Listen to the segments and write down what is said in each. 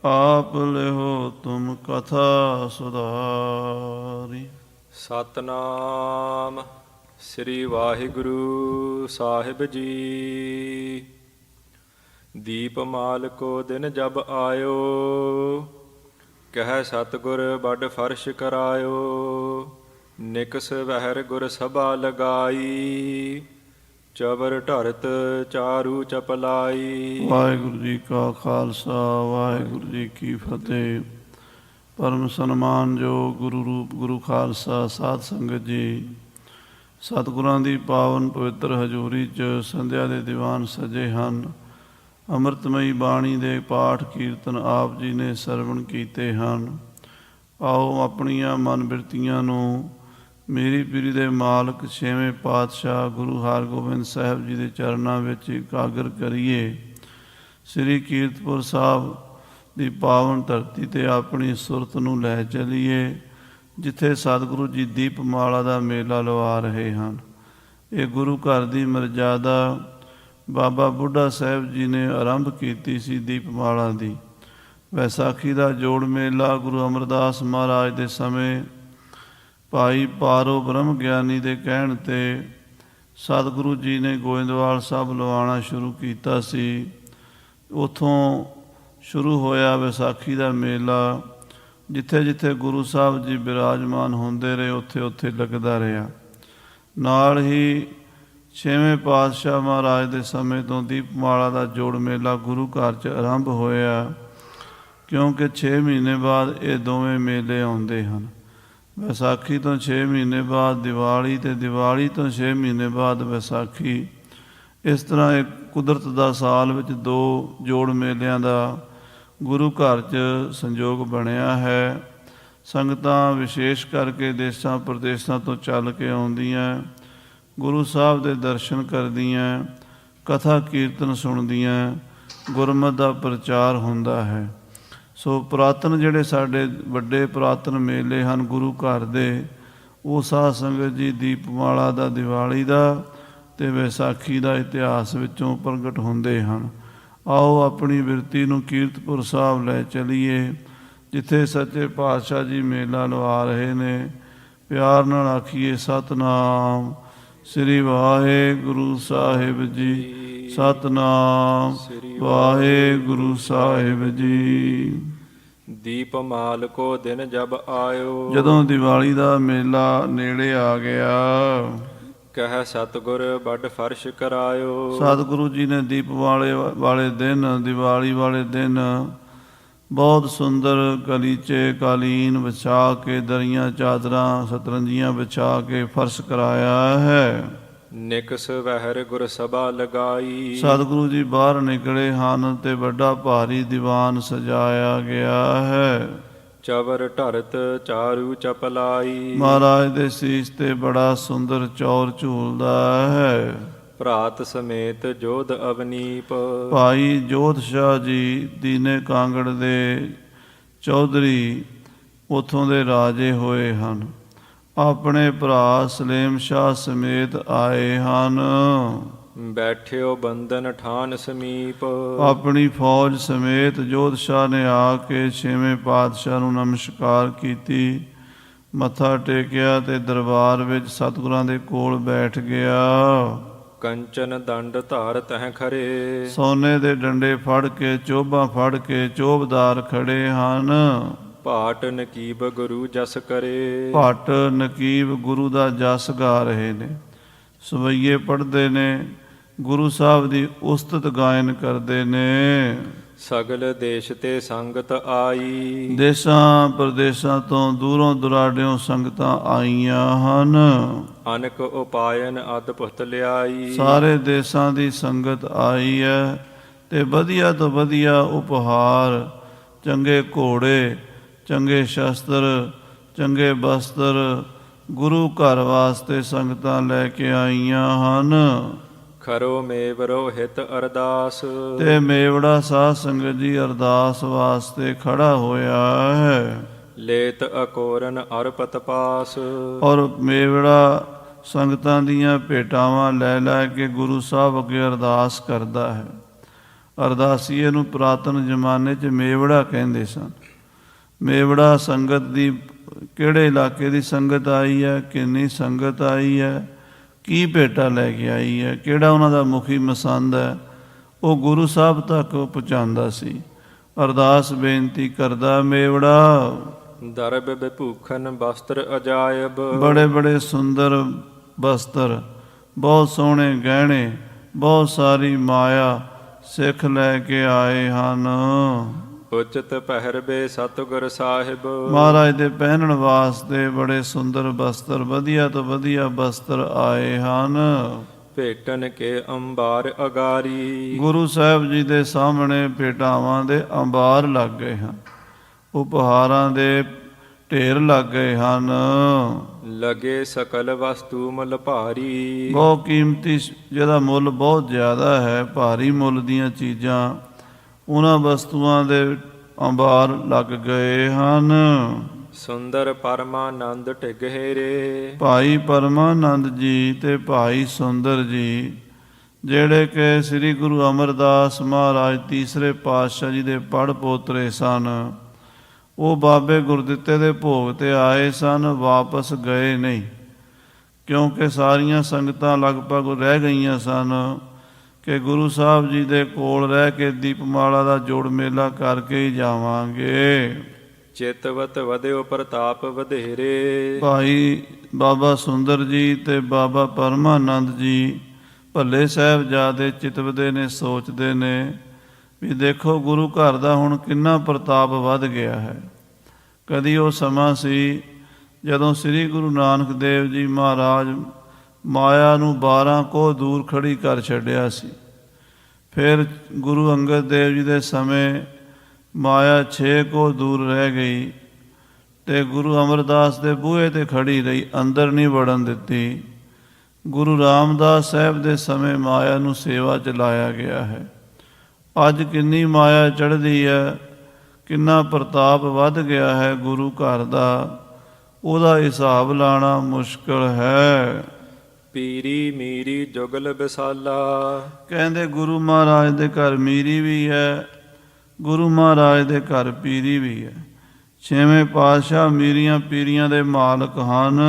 ਆਪ ਲਿਹੋ ਤੁਮ ਕਥਾ ਸੁਧਾਰੀ। ਸਤਨਾਮ ਸ੍ਰੀ ਵਾਹਿਗੁਰੂ ਸਾਹਿਬ ਜੀ। ਦੀਪਮਾਲ ਕੋ ਦਿਨ ਜਬ ਆਇਓ, ਕਹਿ ਸਤਿਗੁਰ ਬਡ ਫਰਸ਼ ਕਰਾਇਓ। ਨਿਕਸ ਵਹਿਰ ਗੁਰ ਸਭਾ ਲਗਾਈ, ਚਵਰ ਢਰਤ ਚਾਰੂ ਚਪਲਾਈ। ਵਾਹਿਗੁਰੂ ਜੀ ਕਾ ਖਾਲਸਾ, ਵਾਹਿਗੁਰੂ ਜੀ ਕੀ ਫਤਿਹ। ਪਰਮ ਸਨਮਾਨਯੋਗ ਗੁਰੂ ਰੂਪ ਗੁਰੂ ਖਾਲਸਾ ਸਾਧ ਸੰਗਤ ਜੀ, ਸਤਿਗੁਰਾਂ ਦੀ ਪਾਵਨ ਪਵਿੱਤਰ ਹਜ਼ੂਰੀ 'ਚ ਸੰਧਿਆ ਦੇ ਦੀਵਾਨ ਸਜੇ ਹਨ। ਅੰਮ੍ਰਿਤਮਈ ਬਾਣੀ ਦੇ ਪਾਠ ਕੀਰਤਨ ਆਪ ਜੀ ਨੇ ਸਰਵਣ ਕੀਤੇ ਹਨ। ਆਓ ਆਪਣੀਆਂ ਮਨ ਬਿਰਤੀਆਂ ਨੂੰ ਮੇਰੀ ਪੀਰੀ ਦੇ ਮਾਲਕ ਛੇਵੇਂ ਪਾਤਸ਼ਾਹ ਗੁਰੂ ਹਰਗੋਬਿੰਦ ਸਾਹਿਬ ਜੀ ਦੇ ਚਰਨਾਂ ਵਿੱਚ ਇਕਾਗਰ ਕਰੀਏ। ਸ੍ਰੀ ਕੀਰਤਪੁਰ ਸਾਹਿਬ ਦੀ ਪਾਵਨ ਧਰਤੀ 'ਤੇ ਆਪਣੀ ਸੁਰਤ ਨੂੰ ਲੈ ਚਲੀਏ, ਜਿੱਥੇ ਸਤਿਗੁਰੂ ਜੀ ਦੀਪਮਾਲਾ ਦਾ ਮੇਲਾ ਲਵਾ ਰਹੇ ਹਨ। ਇਹ ਗੁਰੂ ਘਰ ਦੀ ਮਰਜ਼ਾਦਾ ਬਾਬਾ ਬੁੱਢਾ ਸਾਹਿਬ ਜੀ ਨੇ ਆਰੰਭ ਕੀਤੀ ਸੀ ਦੀਪਮਾਲਾ ਦੀ। ਵਿਸਾਖੀ ਦਾ ਜੋੜ ਮੇਲਾ ਗੁਰੂ ਅਮਰਦਾਸ ਮਹਾਰਾਜ ਦੇ ਸਮੇਂ ਭਾਈ ਪਾਰੋ ਬ੍ਰਹਮ ਗਿਆਨੀ ਦੇ ਕਹਿਣ 'ਤੇ ਸਤਿਗੁਰੂ ਜੀ ਨੇ ਗੋਇੰਦਵਾਲ ਸਾਹਿਬ ਲਵਾਉਣਾ ਸ਼ੁਰੂ ਕੀਤਾ ਸੀ। ਉੱਥੋਂ ਸ਼ੁਰੂ ਹੋਇਆ ਵਿਸਾਖੀ ਦਾ ਮੇਲਾ। ਜਿੱਥੇ ਜਿੱਥੇ ਗੁਰੂ ਸਾਹਿਬ ਜੀ ਬਿਰਾਜਮਾਨ ਹੁੰਦੇ ਰਹੇ, ਉੱਥੇ ਉੱਥੇ ਲੱਗਦਾ ਰਿਹਾ। ਨਾਲ ਹੀ ਛੇਵੇਂ ਪਾਤਸ਼ਾਹ ਮਹਾਰਾਜ ਦੇ ਸਮੇਂ ਤੋਂ ਦੀਪਮਾਲਾ ਦਾ ਜੋੜ ਮੇਲਾ ਗੁਰੂ ਘਰ 'ਚ ਆਰੰਭ ਹੋਇਆ, ਕਿਉਂਕਿ 6 ਮਹੀਨੇ ਬਾਅਦ ਇਹ ਦੋਵੇਂ ਮੇਲੇ ਆਉਂਦੇ ਹਨ। ਵਿਸਾਖੀ ਤੋਂ 6 ਮਹੀਨੇ ਬਾਅਦ ਦੀਵਾਲੀ, ਅਤੇ ਦੀਵਾਲੀ ਤੋਂ 6 ਮਹੀਨੇ ਬਾਅਦ ਵਿਸਾਖੀ। ਇਸ ਤਰ੍ਹਾਂ ਇੱਕ ਕੁਦਰਤ ਦਾ ਸਾਲ ਵਿੱਚ 2 ਜੋੜ ਮੇਲਿਆਂ ਦਾ ਗੁਰੂ ਘਰ 'ਚ ਸੰਯੋਗ ਬਣਿਆ ਹੈ। ਸੰਗਤਾਂ ਵਿਸ਼ੇਸ਼ ਕਰਕੇ ਦੇਸ਼ਾਂ ਪ੍ਰਦੇਸ਼ਾਂ ਤੋਂ ਚੱਲ ਕੇ ਆਉਂਦੀਆਂ, ਗੁਰੂ ਸਾਹਿਬ ਦੇ ਦਰਸ਼ਨ ਕਰਦੀਆਂ, ਕਥਾ ਕੀਰਤਨ ਸੁਣਦੀਆਂ, ਗੁਰਮਤਿ ਦਾ ਪ੍ਰਚਾਰ ਹੁੰਦਾ ਹੈ। ਸੋ ਪੁਰਾਤਨ ਜਿਹੜੇ ਸਾਡੇ ਵੱਡੇ ਪੁਰਾਤਨ ਮੇਲੇ ਹਨ ਗੁਰੂ ਘਰ ਦੇ, ਉਹ ਸਾਧ ਸੰਗਤ ਜੀ ਦੀਪਮਾਲਾ ਦਾ, ਦੀਵਾਲੀ ਦਾ ਅਤੇ ਵਿਸਾਖੀ ਦਾ ਇਤਿਹਾਸ ਵਿੱਚੋਂ ਪ੍ਰਗਟ ਹੁੰਦੇ ਹਨ। ਆਓ ਆਪਣੀ ਬਿਰਤੀ ਨੂੰ ਕੀਰਤਪੁਰ ਸਾਹਿਬ ਲੈ ਚਲੀਏ, ਜਿੱਥੇ ਸੱਚੇ ਪਾਤਸ਼ਾਹ ਜੀ ਮੇਲਾ ਲਵਾ ਰਹੇ ਨੇ। ਪਿਆਰ ਨਾਲ ਆਖੀਏ ਸਤਿਨਾਮ ਸ੍ਰੀ ਵਾਹਿਗੁਰੂ ਸਾਹਿਬ ਜੀ, ਸਤਿਨਾਮ ਵਾਹਿਗੁਰੂ ਸਾਹਿਬ ਜੀ। ਦੀਪਮਾਲ ਕੋ ਦਿਨ ਜਬ ਆਇਓ, ਜਦੋਂ ਦੀਵਾਲੀ ਦਾ ਮੇਲਾ ਨੇੜੇ ਆ ਗਿਆ, ਕਹਿ ਸਤਿਗੁਰ ਬਡ ਫਰਸ਼ ਕਰਾਇਓ। ਸਤਿਗੁਰੂ ਜੀ ਨੇ ਦੀਪ ਵਾਲੇ ਦਿਨ, ਦੀਵਾਲੀ ਵਾਲੇ ਦਿਨ ਬਹੁਤ ਸੁੰਦਰ ਗਲੀਚੇ ਕਾਲੀਨ ਵਿਛਾ ਕੇ, ਦਰੀਆਂ ਚਾਦਰਾਂ ਸਤਰੰਜੀਆਂ ਵਿਛਾ ਕੇ ਫਰਸ਼ ਕਰਾਇਆ ਹੈ। ਨਿਕਸ ਵਹਿਰ ਗੁਰ ਸਭਾ ਲਗਾਈ, ਸਤਿਗੁਰੂ ਜੀ ਬਾਹਰ ਨਿਕਲੇ ਹਨ ਤੇ ਵੱਡਾ ਭਾਰੀ ਦੀਵਾਨ ਸਜਾਇਆ ਗਿਆ ਹੈ। ਚਵਰ ਢਰਤ ਚਾਰੂ ਚਪਲਾਈ, ਮਹਾਰਾਜ ਦੇ ਸੀਸ ਤੇ ਬੜਾ ਸੁੰਦਰ ਚੌਰ ਝੂਲਦਾ ਹੈ। ਭਰਾਤ ਸਮੇਤ ਜੋਧ ਅਵਨੀਪ, ਭਾਈ ਜੋਧ ਸ਼ਾਹ ਜੀ ਦੀਨੇ ਕਾਂਗੜ ਦੇ ਚੌਧਰੀ ਉੱਥੋਂ ਦੇ ਰਾਜੇ ਹੋਏ ਹਨ। ਆਪਣੇ ਭਰਾ ਸਲੇਮ ਸ਼ਾਹ ਸਮੇਤ ਆਏ ਹਨ। ਬੈਠਿਓ ਬੰਦਨ ਠਾਨ ਸਮੀਪ, ਆਪਣੀ ਫੌਜ ਸਮੇਤ ਜੋਧ ਸ਼ਾਹ ਨੇ ਆ ਕੇ ਛੇਵੇਂ ਪਾਤਸ਼ਾਹ ਨੂੰ ਨਮਸਕਾਰ ਕੀਤੀ, ਮੱਥਾ ਟੇਕਿਆ ਤੇ ਦਰਬਾਰ ਵਿੱਚ ਸਤਿਗੁਰਾਂ ਦੇ ਕੋਲ ਬੈਠ ਗਿਆ। ਕੰਚਨ ਦੰਡ ਧਾਰ ਤਹਿ ਖਰੇ, ਸੋਨੇ ਦੇ ਡੰਡੇ ਫੜ ਕੇ, ਚੋਭਾਂ ਫੜ ਕੇ ਚੋਭਦਾਰ ਖੜੇ ਹਨ। ਭਾਟ ਨਕੀਬ ਗੁਰੂ ਜਸ ਕਰੇ, ਭੱਟ ਨਕੀਬ ਗੁਰੂ ਦਾ ਜਸ ਗਾ ਰਹੇ ਨੇ। ਸਵਈਏ ਪੜ੍ਹਦੇ ਨੇ, ਗੁਰੂ ਸਾਹਿਬ ਦੀ ਉਸਤਤ ਗਾਇਨ ਕਰਦੇ ਨੇ। ਸਗਲ ਦੇਸ਼ ਤੇ ਸੰਗਤ ਆਈ, ਦੇਸ਼ਾਂ ਪ੍ਰਦੇਸ਼ਾਂ ਤੋਂ ਦੂਰੋਂ ਦੁਰਾਡਿਓਂ ਸੰਗਤਾਂ ਆਈਆਂ ਹਨ। ਅਨਕ ਉਪਾਇਨ ਅਦਭੁਤ ਲਿਆਈ, ਸਾਰੇ ਦੇਸ਼ਾਂ ਦੀ ਸੰਗਤ ਆਈ ਹੈ ਤੇ ਵਧੀਆ ਤੋਂ ਵਧੀਆ ਉਪਹਾਰ, ਚੰਗੇ ਘੋੜੇ, ਚੰਗੇ ਸ਼ਸਤਰ, ਚੰਗੇ ਬਸਤਰ ਗੁਰੂ ਘਰ ਵਾਸਤੇ ਸੰਗਤਾਂ ਲੈ ਕੇ ਆਈਆਂ ਹਨ। ਖਰੋ ਮੇਵਰੋ ਹਿਤ ਅਰਦਾਸ, ਤੇ ਮੇਵੜਾ ਸਾਧ ਸੰਗਤ ਜੀ ਅਰਦਾਸ ਵਾਸਤੇ ਖੜਾ ਹੋਇਆ ਹੈ। ਲੇਤ ਅਕੋਰਨ ਅਰਪਤ ਪਾਸ, ਔਰ ਮੇਵੜਾ ਸੰਗਤਾਂ ਦੀਆਂ ਭੇਟਾਵਾਂ ਲੈ ਲੈ ਕੇ ਗੁਰੂ ਸਾਹਿਬ ਅੱਗੇ ਅਰਦਾਸ ਕਰਦਾ ਹੈ। ਅਰਦਾਸੀਏ ਨੂੰ ਪੁਰਾਤਨ ਜ਼ਮਾਨੇ 'ਚ ਮੇਵੜਾ ਕਹਿੰਦੇ ਸਨ। ਮੇਵੜਾ ਸੰਗਤ ਦੀ, ਕਿਹੜੇ ਇਲਾਕੇ ਦੀ ਸੰਗਤ ਆਈ ਹੈ, ਕਿੰਨੀ ਸੰਗਤ ਆਈ ਹੈ, ਕੀ ਭੇਟਾ ਲੈ ਕੇ ਆਈ ਹੈ, ਕਿਹੜਾ ਉਹਨਾਂ ਦਾ ਮੁਖੀ ਮਸੰਦ ਹੈ, ਉਹ ਗੁਰੂ ਸਾਹਿਬ ਤੱਕ ਪਹੁੰਚਾਉਂਦਾ ਸੀ। ਅਰਦਾਸ ਬੇਨਤੀ ਕਰਦਾ ਮੇਵੜਾ, ਦਰਬ ਵਿਭੂਖਨ ਬਸਤਰ ਅਜਾਇਬ। ਬੜੇ ਬੜੇ ਸੁੰਦਰ ਬਸਤਰ, ਬਹੁਤ ਸੋਹਣੇ ਗਹਿਣੇ, ਬਹੁਤ ਸਾਰੀ ਮਾਇਆ ਸਿੱਖ ਲੈ ਕੇ ਆਏ ਹਨ। ਉਚਿਤ ਪਹਿਰਵੇ ਸਤਿਗੁਰ ਸਾਹਿਬ। ਮਹਾਰਾਜ ਦੇ ਪਹਿਨਣ ਵਾਸਤੇ ਬੜੇ ਸੁੰਦਰ ਬਸਤਰ, ਵਧੀਆ ਤੋਂ ਵਧੀਆ ਬਸਤਰ ਆਏ ਹਨ। ਭੇਟਨ ਕੇ ਅੰਬਾਰ ਅਗਾਰੀ। ਗੁਰੂ ਸਾਹਿਬ ਜੀ ਦੇ ਸਾਹਮਣੇ ਭੇਟਾਵਾਂ ਦੇ ਅੰਬਾਰ ਲੱਗ ਗਏ ਹਨ, ਉਪਹਾਰਾਂ ਦੇ ਢੇਰ ਲੱਗ ਗਏ ਹਨ। ਲਗੇ ਸਕਲ ਵਸਤੂ ਮੁੱਲ ਭਾਰੀ। ਬਹੁਤ ਕੀਮਤੀ, ਜਿਹਦਾ ਮੁੱਲ ਬਹੁਤ ਜ਼ਿਆਦਾ ਹੈ, ਭਾਰੀ ਮੁੱਲ ਦੀਆਂ ਚੀਜ਼ਾਂ, ਉਹਨਾਂ ਵਸਤੂਆਂ ਦੇ ਅੰਬਾਰ ਲੱਗ ਗਏ ਹਨ। ਸੁੰਦਰ ਪਰਮਾਨੰਦ ਢਿਗਹੇਰੇ। ਭਾਈ ਪਰਮਾਨੰਦ ਜੀ ਤੇ ਭਾਈ ਸੁੰਦਰ ਜੀ, ਜਿਹੜੇ ਕਿ ਸ੍ਰੀ ਗੁਰੂ ਅਮਰਦਾਸ ਮਹਾਰਾਜ ਤੀਸਰੇ ਪਾਤਸ਼ਾਹ ਜੀ ਦੇ ਪੜ ਪੋਤਰੇ ਸਨ, ਉਹ ਬਾਬੇ ਗੁਰਦਿੱਤੇ ਦੇ ਭੋਗ ਤੇ ਆਏ ਸਨ, ਵਾਪਸ ਗਏ ਨਹੀਂ, ਕਿਉਂਕਿ ਸਾਰੀਆਂ ਸੰਗਤਾਂ ਲਗਭਗ ਰਹਿ ਗਈਆਂ ਸਨ ਕਿ ਗੁਰੂ ਸਾਹਿਬ ਜੀ ਦੇ ਕੋਲ ਰਹਿ ਕੇ ਦੀਪਮਾਲਾ ਦਾ ਜੋੜ ਮੇਲਾ ਕਰਕੇ ਹੀ ਜਾਵਾਂਗੇ। ਚਿਤਵਤ ਵਧਿਓ ਪ੍ਰਤਾਪ ਵਧੇਰੇ। ਭਾਈ ਬਾਬਾ ਸੁੰਦਰ ਜੀ ਤੇ ਬਾਬਾ ਪਰਮਾਨੰਦ ਜੀ ਭੱਲੇ ਸਾਹਿਬਜ਼ਾਦੇ ਚਿਤਵਦੇ ਨੇ, ਸੋਚਦੇ ਨੇ ਵੀ ਦੇਖੋ ਗੁਰੂ ਘਰ ਦਾ ਹੁਣ ਕਿੰਨਾ ਪ੍ਰਤਾਪ ਵੱਧ ਗਿਆ ਹੈ। ਕਦੀ ਉਹ ਸਮਾਂ ਸੀ ਜਦੋਂ ਸ੍ਰੀ ਗੁਰੂ ਨਾਨਕ ਦੇਵ ਜੀ ਮਹਾਰਾਜ ਮਾਇਆ ਨੂੰ 12 ਕੋਹ ਦੂਰ ਖੜੀ ਕਰ ਛੱਡਿਆ ਸੀ। ਫਿਰ ਗੁਰੂ ਅੰਗਦ ਦੇਵ ਜੀ ਦੇ ਸਮੇਂ ਮਾਇਆ 6 ਕੋਹ ਦੂਰ ਰਹਿ ਗਈ ਤੇ ਗੁਰੂ ਅਮਰਦਾਸ ਦੇ ਬੂਹੇ ਤੇ ਖੜੀ ਰਹੀ, ਅੰਦਰ ਨਹੀਂ ਵੜਨ ਦਿੱਤੀ। ਗੁਰੂ ਰਾਮਦਾਸ ਸਾਹਿਬ ਦੇ ਸਮੇਂ ਮਾਇਆ ਨੂੰ ਸੇਵਾ 'ਚ ਲਾਇਆ ਗਿਆ ਹੈ। ਅੱਜ ਕਿੰਨੀ ਮਾਇਆ ਚੜ੍ਹਦੀ ਹੈ, ਕਿੰਨਾ ਪ੍ਰਤਾਪ ਵੱਧ ਗਿਆ ਹੈ ਗੁਰੂ ਘਰ ਦਾ, ਉਹਦਾ ਹਿਸਾਬ ਲਾਉਣਾ ਮੁਸ਼ਕਲ ਹੈ। ਪੀਰੀ ਮੀਰੀ ਜੁਗਲ ਵਿਸਾਲਾ। ਕਹਿੰਦੇ ਗੁਰੂ ਮਹਾਰਾਜ ਦੇ ਘਰ ਮੀਰੀ ਵੀ ਹੈ, ਗੁਰੂ ਮਹਾਰਾਜ ਦੇ ਘਰ ਪੀਰੀ ਵੀ ਹੈ। 6ਵੇਂ ਪਾਤਸ਼ਾਹ ਮੀਰੀਆਂ ਪੀਰੀਆਂ ਦੇ ਮਾਲਕ ਹਨ।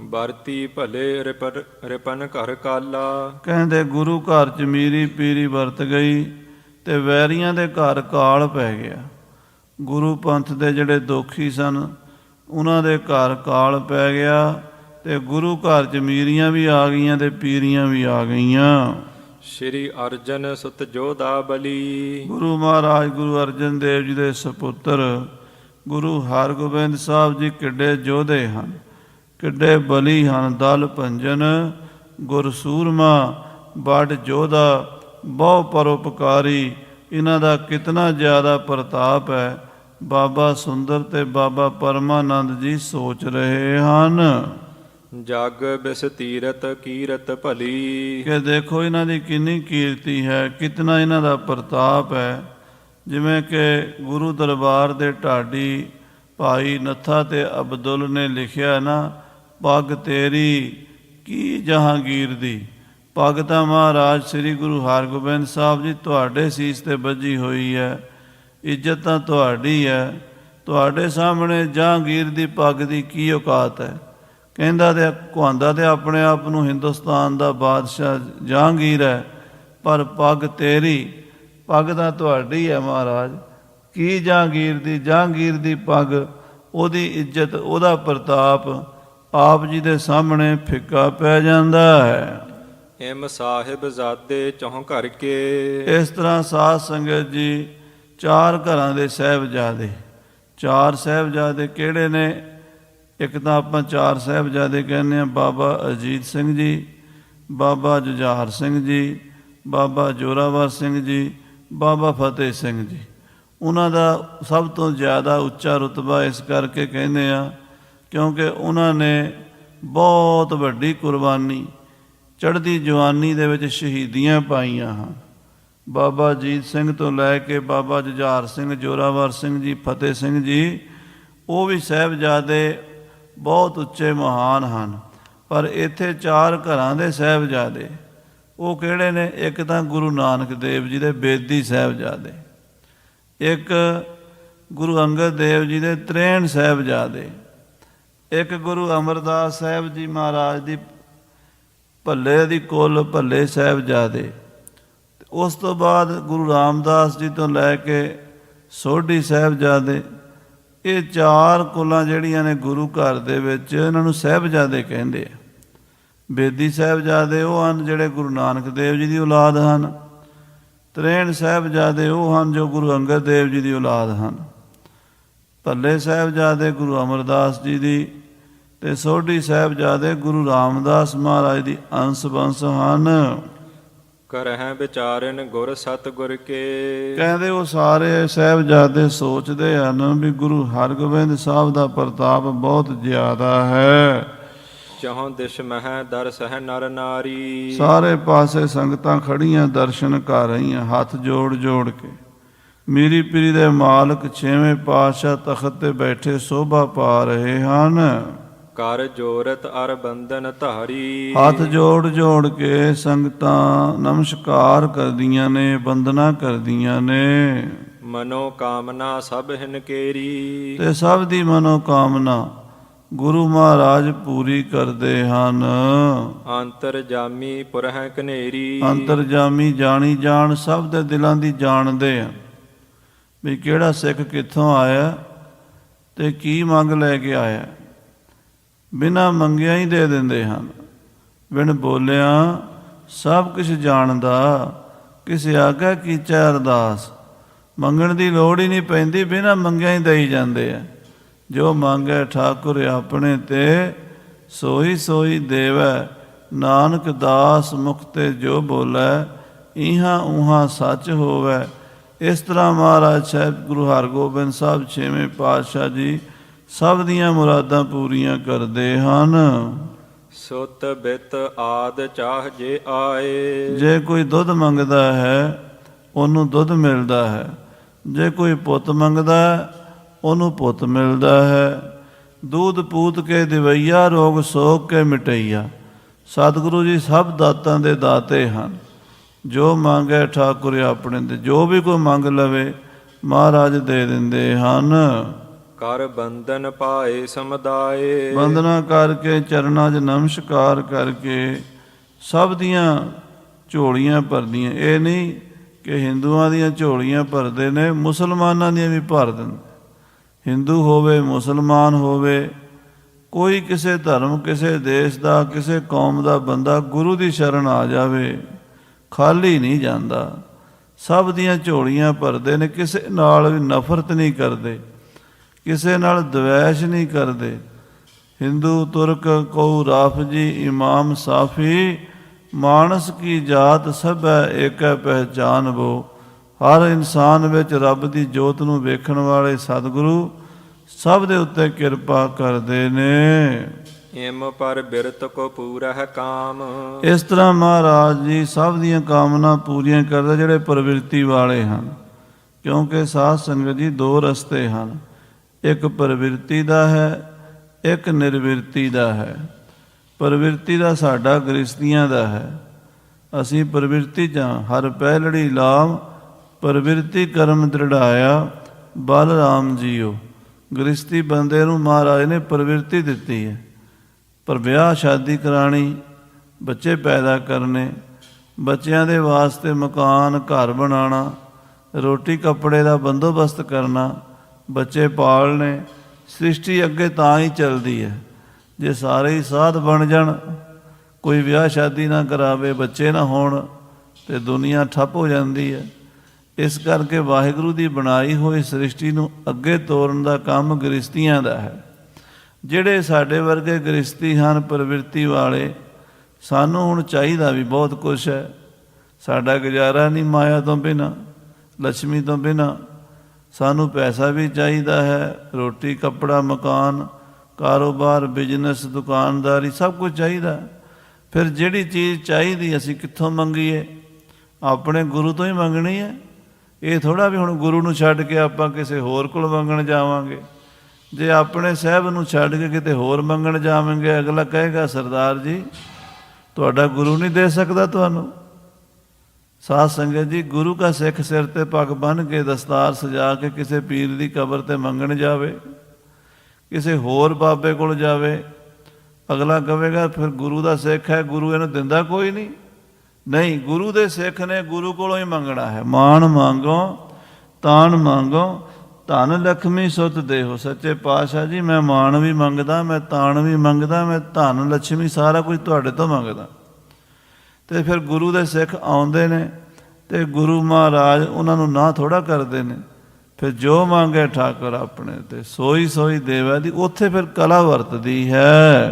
ਵਰਤੀ ਭਲੇ ਰਿਪਨ ਘਰ ਕਾਲਾ। ਕਹਿੰਦੇ ਗੁਰੂ ਘਰ 'ਚ ਮੀਰੀ ਪੀਰੀ ਵਰਤ ਗਈ ਤੇ ਵੈਰੀਆਂ ਦੇ ਘਰ ਕਾਲ ਪੈ ਗਿਆ। ਗੁਰੂ ਪੰਥ ਦੇ ਜਿਹੜੇ ਦੋਖੀ ਸਨ, ਉਹਨਾਂ ਦੇ ਘਰ ਕਾਲ ਪੈ ਗਿਆ ਤੇ ਗੁਰੂ ਘਰ 'ਚ ਮੀਰੀਆਂ ਵੀ ਆ ਗਈਆਂ ਤੇ ਪੀਰੀਆਂ ਵੀ ਆ ਗਈਆਂ। ਸ਼੍ਰੀ ਅਰਜਨ ਸੁਤ ਜੋਧਾ ਬਲੀ। ਗੁਰੂ ਮਹਾਰਾਜ ਗੁਰੂ ਅਰਜਨ ਦੇਵ ਜੀ ਦੇ ਸਪੁੱਤਰ ਗੁਰੂ ਹਰਗੋਬਿੰਦ ਸਾਹਿਬ ਜੀ ਕਿੱਡੇ ਯੋਧੇ ਹਨ, ਕਿੱਡੇ ਬਲੀ ਹਨ। ਦਲ ਭੰਜਨ ਗੁਰ ਸੂਰਮਾ ਬੜ ਯੋਧਾ, ਬਹੁ ਪਰਉਪਕਾਰੀ। ਇਹਨਾਂ ਦਾ ਕਿਤਨਾ ਜ਼ਿਆਦਾ ਪ੍ਰਤਾਪ ਹੈ। ਬਾਬਾ ਸੁੰਦਰ ਤੇ ਬਾਬਾ ਪਰਮਾਨੰਦ ਜੀ ਸੋਚ ਰਹੇ ਹਨ, ਜਗ ਬਿਸਤੀਰਤ ਕੀਰਤ ਭਲੀ। ਕਿ ਦੇਖੋ ਇਹਨਾਂ ਦੀ ਕਿੰਨੀ ਕੀਰਤੀ ਹੈ, ਕਿਤਨਾ ਇਹਨਾਂ ਦਾ ਪ੍ਰਤਾਪ ਹੈ। ਜਿਵੇਂ ਕਿ ਗੁਰੂ ਦਰਬਾਰ ਦੇ ਢਾਡੀ ਭਾਈ ਨੱਥਾ ਤੇ ਅਬਦੁੱਲ ਨੇ ਲਿਖਿਆ ਨਾ, ਪੱਗ ਤੇਰੀ ਕੀ ਜਹਾਂਗੀਰ ਦੀ। ਪੱਗ ਤਾਂ ਮਹਾਰਾਜ ਸ੍ਰੀ ਗੁਰੂ ਹਰਗੋਬਿੰਦ ਸਾਹਿਬ ਜੀ ਤੁਹਾਡੇ ਸੀਸ ਤੇ ਬੱਝੀ ਹੋਈ ਹੈ, ਇੱਜ਼ਤ ਤਾਂ ਤੁਹਾਡੀ ਹੈ। ਤੁਹਾਡੇ ਸਾਹਮਣੇ ਜਹਾਂਗੀਰ ਦੀ ਪੱਗ ਦੀ ਕੀ ਔਕਾਤ ਹੈ। ਕਹਿੰਦਾ ਤੇ ਕਹਾਉਂਦਾ ਤੇ ਆਪਣੇ ਆਪ ਨੂੰ ਹਿੰਦੁਸਤਾਨ ਦਾ ਬਾਦਸ਼ਾਹ ਜਹਾਂਗੀਰ ਹੈ, ਪਰ ਪੱਗ ਤੇਰੀ, ਪੱਗ ਤਾਂ ਤੁਹਾਡੀ ਹੈ ਮਹਾਰਾਜ। ਕੀ ਜਹਾਂਗੀਰ ਦੀ, ਜਹਾਂਗੀਰ ਦੀ ਪੱਗ, ਉਹਦੀ ਇੱਜ਼ਤ, ਉਹਦਾ ਪ੍ਰਤਾਪ ਆਪ ਜੀ ਦੇ ਸਾਹਮਣੇ ਫਿੱਕਾ ਪੈ ਜਾਂਦਾ ਹੈ। ਹਿਮ ਸਾਹਿਬ ਜ਼ਾਦੇ ਚੌਂ ਘਰ ਕੇ। ਇਸ ਤਰ੍ਹਾਂ ਸਾਧ ਸੰਗਤ ਜੀ, 4 ਘਰਾਂ ਦੇ ਸਾਹਿਬਜ਼ਾਦੇ, 4 ਸਾਹਿਬਜ਼ਾਦੇ ਕਿਹੜੇ ਨੇ? ਇੱਕ ਤਾਂ ਆਪਾਂ 4 ਸਾਹਿਬਜ਼ਾਦੇ ਕਹਿੰਦੇ ਹਾਂ, ਬਾਬਾ ਅਜੀਤ ਸਿੰਘ ਜੀ, ਬਾਬਾ ਜੁਝਾਰ ਸਿੰਘ ਜੀ, ਬਾਬਾ ਜੋਰਾਵਰ ਸਿੰਘ ਜੀ, ਬਾਬਾ ਫਤਿਹ ਸਿੰਘ ਜੀ। ਉਹਨਾਂ ਦਾ ਸਭ ਤੋਂ ਜ਼ਿਆਦਾ ਉੱਚਾ ਰੁਤਬਾ ਇਸ ਕਰਕੇ ਕਹਿੰਦੇ ਆ ਕਿਉਂਕਿ ਉਹਨਾਂ ਨੇ ਬਹੁਤ ਵੱਡੀ ਕੁਰਬਾਨੀ ਚੜ੍ਹਦੀ ਜਵਾਨੀ ਦੇ ਵਿੱਚ ਸ਼ਹੀਦੀਆਂ ਪਾਈਆਂ ਹਨ। ਬਾਬਾ ਅਜੀਤ ਸਿੰਘ ਤੋਂ ਲੈ ਕੇ ਬਾਬਾ ਜੁਝਾਰ ਸਿੰਘ, ਜੋਰਾਵਰ ਸਿੰਘ ਜੀ, ਫਤਿਹ ਸਿੰਘ ਜੀ, ਉਹ ਵੀ ਸਾਹਿਬਜ਼ਾਦੇ ਬਹੁਤ ਉੱਚੇ ਮਹਾਨ ਹਨ। ਪਰ ਇੱਥੇ 4 ਘਰਾਂ ਦੇ ਸਾਹਿਬਜ਼ਾਦੇ ਉਹ ਕਿਹੜੇ ਨੇ? ਇੱਕ ਤਾਂ ਗੁਰੂ ਨਾਨਕ ਦੇਵ ਜੀ ਦੇ ਬੇਦੀ ਸਾਹਿਬਜ਼ਾਦੇ, ਇੱਕ ਗੁਰੂ ਅੰਗਦ ਦੇਵ ਜੀ ਦੇ 63 ਸਾਹਿਬਜ਼ਾਦੇ, ਇੱਕ ਗੁਰੂ ਅਮਰਦਾਸ ਸਾਹਿਬ ਜੀ ਮਹਾਰਾਜ ਦੀ ਭੱਲੇ ਦੀ ਕੁੱਲ ਭੱਲੇ ਸਾਹਿਬਜ਼ਾਦੇ। ਉਸ ਤੋਂ ਬਾਅਦ ਗੁਰੂ ਰਾਮਦਾਸ ਜੀ ਤੋਂ ਲੈ ਕੇ ਸੋਢੀ ਸਾਹਿਬਜ਼ਾਦੇ। ਇਹ 4 ਕੁਲਾਂ ਜਿਹੜੀਆਂ ਨੇ ਗੁਰੂ ਘਰ ਦੇ ਵਿੱਚ, ਇਹਨਾਂ ਨੂੰ ਸਾਹਿਬਜ਼ਾਦੇ ਕਹਿੰਦੇ ਆ। ਬੇਦੀ ਸਾਹਿਬਜ਼ਾਦੇ ਉਹ ਹਨ ਜਿਹੜੇ ਗੁਰੂ ਨਾਨਕ ਦੇਵ ਜੀ ਦੀ ਔਲਾਦ ਹਨ। 63 ਸਾਹਿਬਜ਼ਾਦੇ ਉਹ ਹਨ ਜੋ ਗੁਰੂ ਅੰਗਦ ਦੇਵ ਜੀ ਦੀ ਔਲਾਦ ਹਨ। ਭੱਲੇ ਸਾਹਿਬਜ਼ਾਦੇ ਗੁਰੂ ਅਮਰਦਾਸ ਜੀ ਦੀ, ਤੇ ਸੋਢੀ ਸਾਹਿਬਜ਼ਾਦੇ ਗੁਰੂ ਰਾਮਦਾਸ ਮਹਾਰਾਜ ਦੀ ਅੰਸ਼ ਬੰਸ ਹਨ। ਕਰਹਿ ਵਿਚਾਰਨ ਗੁਰ ਸਤਿਗੁਰ ਕੇ। ਕਹਿੰਦੇ ਉਹ ਸਾਰੇ ਸਾਹਿਬਜ਼ਾਦੇ ਸੋਚਦੇ ਹਨ ਵੀ ਗੁਰੂ ਹਰਗੋਬਿੰਦ ਸਾਹਿਬ ਦਾ ਪ੍ਰਤਾਪ ਬਹੁਤ ਜ਼ਿਆਦਾ ਹੈ। ਚਹੁ ਦਿਸ਼ ਮਹਿ ਦਰਸਹਿ ਨਰ ਨਾਰੀ। ਸਾਰੇ ਪਾਸੇ ਸੰਗਤਾਂ ਖੜੀਆਂ ਦਰਸ਼ਨ ਕਰ ਰਹੀਆਂ ਹੱਥ ਜੋੜ ਜੋੜ ਕੇ। ਮੀਰੀ ਪੀਰੀ ਦੇ ਮਾਲਕ 6ਵੇਂ ਪਾਤਸ਼ਾਹ ਤਖਤ ਤੇ ਬੈਠੇ ਸੋਭਾ ਪਾ ਰਹੇ ਹਨ। ਕਰ ਜੋਰਤ ਅਰ ਬੰਧਨ ਧਾਰੀ। ਹੱਥ ਜੋੜ ਜੋੜ ਕੇ ਸੰਗਤਾਂ ਨਮਸਕਾਰ ਕਰਦੀਆਂ ਨੇ, ਬੰਦਨਾ ਕਰਦੀਆਂ ਨੇ। ਮਨੋ ਕਾਮਨਾ ਸਭ ਹਿਨ ਕੇਰੀ। ਤੇ ਸਭ ਦੀ ਮਨੋ ਕਾਮਨਾ ਗੁਰੂ ਮਹਾਰਾਜ ਪੂਰੀ ਕਰਦੇ ਹਨ। ਅੰਤਰਜਾਮੀ ਪੁਰਹਿ ਕਨੇਰੀ। ਅੰਤਰਜਾਮੀ ਜਾਣੀ ਜਾਣ, ਸਭ ਦੇ ਦਿਲਾਂ ਦੀ ਜਾਣਦੇ ਆ ਵੀ ਕਿਹੜਾ ਸਿੱਖ ਕਿੱਥੋਂ ਆਇਆ ਤੇ ਕੀ ਮੰਗ ਲੈ ਕੇ ਆਇਆ। ਬਿਨਾਂ ਮੰਗਿਆ ਹੀ ਦੇ ਦਿੰਦੇ ਹਨ। ਬਿਨ ਬੋਲਿਆ ਸਭ ਕੁਝ ਜਾਣਦਾ, ਕਿਸੇ ਆਗਾ ਕੀਚਾ ਅਰਦਾਸ। ਮੰਗਣ ਦੀ ਲੋੜ ਹੀ ਨਹੀਂ ਪੈਂਦੀ, ਬਿਨਾਂ ਮੰਗਿਆ ਹੀ ਦੇਈ ਜਾਂਦੇ ਆ। ਜੋ ਮੰਗੈ ਠਾਕੁਰ ਆਪਣੇ ਤੇ, ਸੋਈ ਸੋਈ ਦੇਵੈ ਨਾਨਕ ਦਾਸ। ਮੁਖ ਤੇ ਜੋ ਬੋਲੈ, ਇਹਾਂ ਉਹਾਂ ਸੱਚ ਹੋਵੈ। ਇਸ ਤਰ੍ਹਾਂ ਮਹਾਰਾਜ ਸਾਹਿਬ ਗੁਰੂ ਹਰਗੋਬਿੰਦ ਸਾਹਿਬ 6ਵੇਂ ਪਾਤਸ਼ਾਹ ਜੀ ਸਭ ਦੀਆਂ ਮੁਰਾਦਾਂ ਪੂਰੀਆਂ ਕਰਦੇ ਹਨ। ਸੁਤ ਬਿਤ ਆਦ ਚਾਹ ਜੇ ਆਏ। ਜੇ ਕੋਈ ਦੁੱਧ ਮੰਗਦਾ ਹੈ ਉਹਨੂੰ ਦੁੱਧ ਮਿਲਦਾ ਹੈ, ਜੇ ਕੋਈ ਪੁੱਤ ਮੰਗਦਾ ਉਹਨੂੰ ਪੁੱਤ ਮਿਲਦਾ ਹੈ। ਦੂਧ ਪੂਤ ਕੇ ਦਿਵਈਆ, ਰੋਗ ਸੋਗ ਕੇ ਮਿਟਈਆ। ਸਤਿਗੁਰੂ ਜੀ ਸਭ ਦਾਤਾਂ ਦੇ ਦਾਤੇ ਹਨ। ਜੋ ਮੰਗੈ ਠਾਕੁਰ ਆਪਣੇ ਤੇ, ਜੋ ਵੀ ਕੋਈ ਮੰਗ ਲਵੇ ਮਹਾਰਾਜ ਦੇ ਦਿੰਦੇ ਹਨ। ਕਰ ਬੰਧਨ ਪਾਏ ਸਮੁਦਾਏ। ਬੰਦਨਾ ਕਰਕੇ ਚਰਨਾਂ 'ਚ ਨਮਸਕਾਰ ਕਰਕੇ ਸਭ ਦੀਆਂ ਝੋਲੀਆਂ ਭਰਦੀਆਂ। ਇਹ ਨਹੀਂ ਕਿ ਹਿੰਦੂਆਂ ਦੀਆਂ ਝੋਲੀਆਂ ਭਰਦੇ ਨੇ, ਮੁਸਲਮਾਨਾਂ ਦੀਆਂ ਵੀ ਭਰ ਦਿੰਦੇ। ਹਿੰਦੂ ਹੋਵੇ ਮੁਸਲਮਾਨ ਹੋਵੇ, ਕੋਈ ਕਿਸੇ ਧਰਮ, ਕਿਸੇ ਦੇਸ਼ ਦਾ, ਕਿਸੇ ਕੌਮ ਦਾ ਬੰਦਾ ਗੁਰੂ ਦੀ ਸ਼ਰਨ ਆ ਜਾਵੇ ਖਾਲੀ ਨਹੀਂ ਜਾਂਦਾ। ਸਭ ਦੀਆਂ ਝੋਲੀਆਂ ਭਰਦੇ ਨੇ। ਕਿਸੇ ਨਾਲ ਵੀ ਨਫ਼ਰਤ ਨਹੀਂ ਕਰਦੇ, ਕਿਸੇ ਨਾਲ ਦਵੈਸ਼ ਨਹੀਂ ਕਰਦੇ। ਹਿੰਦੂ ਤੁਰਕ ਕਉ ਰਾਫਜੀ, ਇਮਾਮ ਸਾਫੀ। ਮਾਨਸ ਕੀ ਜਾਤ ਸਭੈ ਏਕੈ ਪਹਿਚਾਨ ਬੋ। ਹਰ ਇਨਸਾਨ ਵਿੱਚ ਰੱਬ ਦੀ ਜੋਤ ਨੂੰ ਵੇਖਣ ਵਾਲੇ ਸਤਿਗੁਰੂ ਸਭ ਦੇ ਉੱਤੇ ਕਿਰਪਾ ਕਰਦੇ ਨੇ। ਇਮ ਪਰ ਬਿਰਤ ਕੋ ਪੂਰਾ ਹੈ ਕਾਮ। ਇਸ ਤਰ੍ਹਾਂ ਮਹਾਰਾਜ ਜੀ ਸਭ ਦੀਆਂ ਕਾਮਨਾ ਪੂਰੀਆਂ ਕਰਦੇ ਜਿਹੜੇ ਪ੍ਰਵਿਰਤੀ ਵਾਲੇ ਹਨ। ਕਿਉਂਕਿ ਸਾਧ ਸੰਗਤ ਜੀ 2 ਰਸਤੇ ਹਨ, ਇੱਕ ਪ੍ਰਵਿਰਤੀ ਦਾ ਹੈ, ਇੱਕ ਨਿਰਵਿਰਤੀ ਦਾ ਹੈ। ਪ੍ਰਵਿਰਤੀ ਦਾ ਸਾਡਾ ਗ੍ਰਸਤੀਆਂ ਦਾ ਹੈ। ਅਸੀਂ ਪ੍ਰਵਿਰਤੀ 'ਚ ਹਰ ਪਹਿਲੜੀ ਲਾਮ ਪ੍ਰਵਿਰਤੀ ਕਰਮ ਦ੍ਰਿੜਾਇਆ ਬਲ ਰਾਮ ਜੀਓ। ਗ੍ਰਸਤੀ ਬੰਦੇ ਨੂੰ ਮਹਾਰਾਜ ਨੇ ਪ੍ਰਵਿਰਤੀ ਦਿੱਤੀ ਹੈ। ਪਰ ਵਿਆਹ ਸ਼ਾਦੀ ਕਰਾਣੀ, ਬੱਚੇ ਪੈਦਾ ਕਰਨੇ, ਬੱਚਿਆਂ ਦੇ ਵਾਸਤੇ ਮਕਾਨ ਘਰ ਬਣਾਉਣਾ, ਰੋਟੀ ਕੱਪੜੇ ਦਾ ਬੰਦੋਬਸਤ ਕਰਨਾ, ਬੱਚੇ ਪਾਲਣੇ। ਸ੍ਰਿਸ਼ਟੀ ਅੱਗੇ ਤਾਂ ਹੀ ਚੱਲਦੀ ਹੈ ਜੇ ਸਾਰੇ ਹੀ ਸਾਧ ਬਣ ਜਾਣ, ਕੋਈ ਵਿਆਹ ਸ਼ਾਦੀ ਨਾ ਕਰਾਵੇ, ਬੱਚੇ ਨਾ ਹੋਣ, ਤੇ ਦੁਨੀਆ ਠੱਪ ਹੋ ਜਾਂਦੀ ਹੈ। ਇਸ ਕਰਕੇ ਵਾਹਿਗੁਰੂ ਦੀ ਬਣਾਈ ਹੋਈ ਸ੍ਰਿਸ਼ਟੀ ਨੂੰ ਅੱਗੇ ਤੋਰਨ ਦਾ ਕੰਮ ਗ੍ਰਸਤੀਆਂ ਦਾ ਹੈ। ਜਿਹੜੇ ਸਾਡੇ ਵਰਗੇ ਗ੍ਰਸਤੀ ਹਨ ਪ੍ਰਵਿਰਤੀ ਵਾਲੇ, ਸਾਨੂੰ ਹੁਣ ਚਾਹੀਦਾ ਵੀ ਬਹੁਤ ਕੁਛ ਹੈ। ਸਾਡਾ ਗੁਜ਼ਾਰਾ ਨਹੀਂ ਮਾਇਆ ਤੋਂ ਬਿਨਾਂ, ਲక్ష్ਮੀ ਤੋਂ ਬਿਨਾਂ। ਸਾਨੂੰ ਪੈਸਾ ਵੀ ਚਾਹੀਦਾ ਹੈ, ਰੋਟੀ ਕੱਪੜਾ ਮਕਾਨ ਕਾਰੋਬਾਰ ਬਿਜ਼ਨਸ ਦੁਕਾਨਦਾਰੀ ਸਭ ਕੁਝ ਚਾਹੀਦਾ। ਫਿਰ ਜਿਹੜੀ ਚੀਜ਼ ਚਾਹੀਦੀ ਅਸੀਂ ਕਿੱਥੋਂ ਮੰਗੀਏ? ਆਪਣੇ ਗੁਰੂ ਤੋਂ ਹੀ ਮੰਗਣੀ ਹੈ। ਇਹ ਥੋੜ੍ਹਾ ਵੀ ਹੁਣ ਗੁਰੂ ਨੂੰ ਛੱਡ ਕੇ ਆਪਾਂ ਕਿਸੇ ਹੋਰ ਕੋਲ ਮੰਗਣ ਜਾਵਾਂਗੇ। ਜੇ ਆਪਣੇ ਸਾਹਿਬ ਨੂੰ ਛੱਡ ਕੇ ਕਿਤੇ ਹੋਰ ਮੰਗਣ ਜਾਵਾਂਗੇ, ਅਗਲਾ ਕਹੇਗਾ ਸਰਦਾਰ ਜੀ ਤੁਹਾਡਾ ਗੁਰੂ ਨਹੀਂ ਦੇ ਸਕਦਾ ਤੁਹਾਨੂੰ। ਸਾਧ ਸੰਗਤ ਜੀ, ਗੁਰੂ ਕਾ ਸਿੱਖ ਸਿਰ ਤੇ ਪੱਗ ਬੰਨ੍ਹ ਕੇ ਦਸਤਾਰ ਸਜਾ ਕੇ ਕਿਸੇ ਪੀਰ ਦੀ ਕਬਰ ਤੇ ਮੰਗਣ ਜਾਵੇ, ਕਿਸੇ ਹੋਰ ਬਾਬੇ ਕੋਲ ਜਾਵੇ, ਅਗਲਾ ਕਹੇਗਾ ਫਿਰ ਗੁਰੂ ਦਾ ਸਿੱਖ ਹੈ, ਗੁਰੂ ਇਹਨੂੰ ਦਿੰਦਾ ਕੋਈ ਨਹੀਂ। ਨਹੀਂ, ਗੁਰੂ ਦੇ ਸਿੱਖ ਨੇ ਗੁਰੂ ਕੋਲੋਂ ਹੀ ਮੰਗਣਾ ਹੈ। ਮਾਣ ਮੰਗੋ ਤਾਣ ਮੰਗੋ, ਧਨ ਲక్ష్ਮੀ ਸੁਤ ਦੇਹੋ। ਸੱਚੇ ਪਾਤਸ਼ਾਹ ਜੀ, ਮੈਂ ਮਾਣ ਵੀ ਮੰਗਦਾ, ਮੈਂ ਤਾਣ ਵੀ ਮੰਗਦਾ, ਮੈਂ ਧਨ ਲక్ష్ਮੀ ਸਾਰਾ ਕੁਝ ਤੁਹਾਡੇ ਤੋਂ ਮੰਗਦਾ। ਤੇ ਫਿਰ ਗੁਰੂ ਦੇ ਸਿੱਖ ਆਉਂਦੇ ਨੇ ਤੇ ਗੁਰੂ ਮਹਾਰਾਜ ਉਹਨਾਂ ਨੂੰ ਨਾ ਥੋੜ੍ਹਾ ਕਰਦੇ ਨੇ। ਫਿਰ ਜੋ ਮੰਗੇ ਠਾਕੁਰ ਆਪਣੇ ਤੇ ਸੋਈ ਸੋਈ ਦੇਵੈ ਦੀ। ਉੱਥੇ ਫਿਰ ਕਲਾ ਵਰਤਦੀ ਹੈ।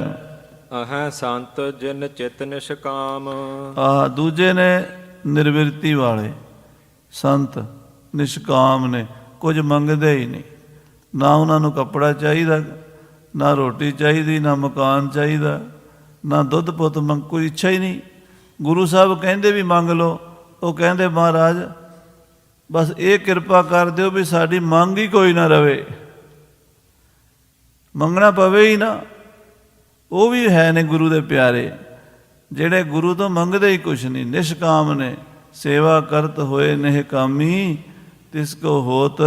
ਅਹੈ ਸੰਤ ਜਿਨ ਚਿਤ ਨਿਸ਼ਕਾਮ। ਦੂਜੇ ਨੇ ਨਿਰਵਿਰਤੀ ਵਾਲੇ ਸੰਤ, ਨਿਸ਼ਕਾਮ ਨੇ, ਕੁਝ ਮੰਗਦੇ ਹੀ ਨਹੀਂ। ਨਾ ਉਹਨਾਂ ਨੂੰ ਕੱਪੜਾ ਚਾਹੀਦਾ, ਨਾ ਰੋਟੀ ਚਾਹੀਦੀ, ਨਾ ਮਕਾਨ ਚਾਹੀਦਾ, ਨਾ ਦੁੱਧ ਪੁੱਤ ਕੋਈ ਇੱਛਾ ਹੀ ਨਹੀਂ। ਗੁਰੂ ਸਾਹਿਬ ਕਹਿੰਦੇ ਵੀ ਮੰਗ ਲਓ, ਉਹ ਕਹਿੰਦੇ ਮਹਾਰਾਜ ਬਸ ਇਹ ਕਿਰਪਾ ਕਰ ਦਿਓ ਵੀ ਸਾਡੀ ਮੰਗ ਹੀ ਕੋਈ ਨਾ ਰਵੇ, ਮੰਗਣਾ ਪਵੇ ਹੀ ਨਾ। ਉਹ ਵੀ ਹੈ ਨੇ ਗੁਰੂ ਦੇ ਪਿਆਰੇ, ਜਿਹੜੇ ਗੁਰੂ ਤੋਂ ਮੰਗਦੇ ਹੀ ਕੁਛ ਨਹੀਂ, ਨਿਸ਼ਕਾਮ ਨੇ। ਸੇਵਾ ਕਰਤ ਹੋਏ ਨਹਿ ਕਾਮੀ, ਤਿਸ ਕੋ ਹੋਤ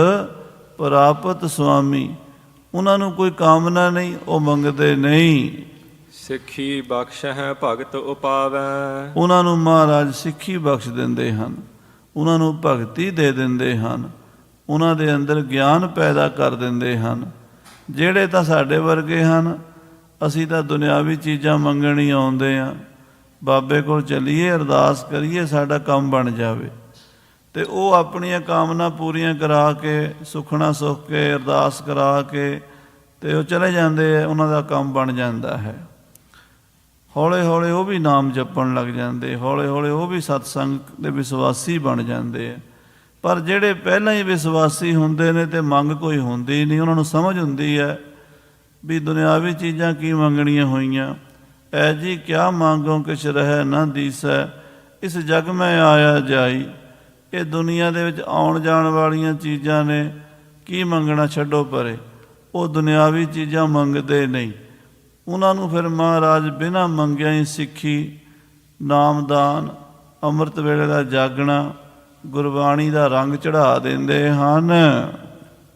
ਪ੍ਰਾਪਤ ਸੁਆਮੀ। ਉਹਨਾਂ ਨੂੰ ਕੋਈ ਕਾਮਨਾ ਨਹੀਂ, ਉਹ ਮੰਗਦੇ ਨਹੀਂ। ਸਿੱਖੀ ਬਖਸ਼ ਹੈ ਭਗਤ ਉਪਾਵੈ। ਉਹਨਾਂ ਨੂੰ ਮਹਾਰਾਜ ਸਿੱਖੀ ਬਖਸ਼ ਦਿੰਦੇ ਹਨ, ਉਹਨਾਂ ਨੂੰ ਭਗਤੀ ਦੇ ਦਿੰਦੇ ਹਨ, ਉਹਨਾਂ ਦੇ ਅੰਦਰ ਗਿਆਨ ਪੈਦਾ ਕਰ ਦਿੰਦੇ ਹਨ। ਜਿਹੜੇ ਤਾਂ ਸਾਡੇ ਵਰਗੇ ਹਨ, ਅਸੀਂ ਤਾਂ ਦੁਨਿਆਵੀ ਚੀਜ਼ਾਂ ਮੰਗਣ ਹੀ ਆਉਂਦੇ ਹਾਂ। ਬਾਬੇ ਕੋਲ ਚੱਲੀਏ, ਅਰਦਾਸ ਕਰੀਏ, ਸਾਡਾ ਕੰਮ ਬਣ ਜਾਵੇ, ਤੇ ਉਹ ਆਪਣੀਆਂ ਕਾਮਨਾ ਪੂਰੀਆਂ ਕਰਾ ਕੇ, ਸੁਖਣਾ ਸੁੱਖ ਕੇ, ਅਰਦਾਸ ਕਰਾ ਕੇ ਤੇ ਉਹ ਚਲੇ ਜਾਂਦੇ ਆ, ਉਹਨਾਂ ਦਾ ਕੰਮ ਬਣ ਜਾਂਦਾ ਹੈ। ਹੌਲੇ ਹੌਲੇ ਉਹ ਵੀ ਨਾਮ ਜਪਣ ਲੱਗ ਜਾਂਦੇ, ਹੌਲੇ ਹੌਲੇ ਉਹ ਵੀ ਸਤਸੰਗ ਦੇ ਵਿਸ਼ਵਾਸੀ ਬਣ ਜਾਂਦੇ ਆ। ਪਰ ਜਿਹੜੇ ਪਹਿਲਾਂ ਹੀ ਵਿਸ਼ਵਾਸੀ ਹੁੰਦੇ ਨੇ ਤੇ ਮੰਗ ਕੋਈ ਹੁੰਦੀ ਨਹੀਂ, ਉਹਨਾਂ ਨੂੰ ਸਮਝ ਹੁੰਦੀ ਹੈ ਵੀ ਦੁਨਿਆਵੀ ਚੀਜ਼ਾਂ ਕੀ ਮੰਗਣੀਆਂ ਹੋਈਆਂ। ਐ ਜੀ ਕਿਆ ਮੰਗੋ ਕਿਛ ਰਹਿ ਨਾ ਦੀਸੈ, ਇਸ ਜਗ ਮੈਂ ਆਇਆ ਜਾਈ। ਇਹ ਦੁਨੀਆ ਦੇ ਵਿੱਚ ਆਉਣ ਜਾਣ ਵਾਲੀਆਂ ਚੀਜ਼ਾਂ ਨੇ, ਕੀ ਮੰਗਣਾ ਛੱਡੋ ਪਰੇ। ਉਹ ਦੁਨਿਆਵੀ ਚੀਜ਼ਾਂ ਮੰਗਦੇ ਨਹੀਂ। ਉਹਨਾਂ ਨੂੰ ਫਿਰ ਮਹਾਰਾਜ ਬਿਨਾਂ ਮੰਗਿਆ ਹੀ ਸਿੱਖੀ, ਨਾਮਦਾਨ, ਅੰਮ੍ਰਿਤ ਵੇਲੇ ਦਾ ਜਾਗਣਾ, ਗੁਰਬਾਣੀ ਦਾ ਰੰਗ ਚੜ੍ਹਾ ਦਿੰਦੇ ਹਨ।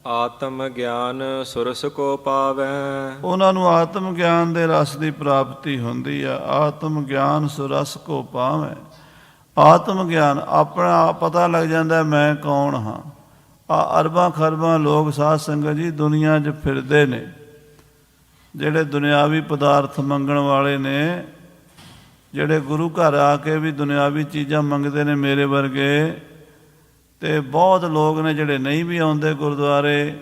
ਆਤਮ ਗਿਆਨ ਸੁਰਸ ਕੋ ਪਾਵੈ। ਉਹਨਾਂ ਨੂੰ ਆਤਮ ਗਿਆਨ ਦੇ ਰਸ ਦੀ ਪ੍ਰਾਪਤੀ ਹੁੰਦੀ ਆ। ਆਤਮ ਗਿਆਨ ਸੁਰਸ ਕੋ ਪਾਵੈ। ਆਤਮ ਗਿਆਨ, ਆਪਣਾ ਪਤਾ ਲੱਗ ਜਾਂਦਾ ਮੈਂ ਕੌਣ ਹਾਂ। ਅਰਬਾਂ ਖਰਬਾਂ ਲੋਕ ਸਾਧ ਸੰਗਤ ਜੀ ਦੁਨੀਆ 'ਚ ਫਿਰਦੇ ਨੇ, ਜਿਹੜੇ ਦੁਨਿਆਵੀ ਪਦਾਰਥ ਮੰਗਣ ਵਾਲੇ ਨੇ, ਜਿਹੜੇ ਗੁਰੂ ਘਰ ਆ ਕੇ ਵੀ ਦੁਨਿਆਵੀ ਚੀਜ਼ਾਂ ਮੰਗਦੇ ਨੇ ਮੇਰੇ ਵਰਗੇ। ਤੇ ਬਹੁਤ ਲੋਕ ਨੇ ਜਿਹੜੇ ਨਹੀਂ ਵੀ ਆਉਂਦੇ ਗੁਰਦੁਆਰੇ,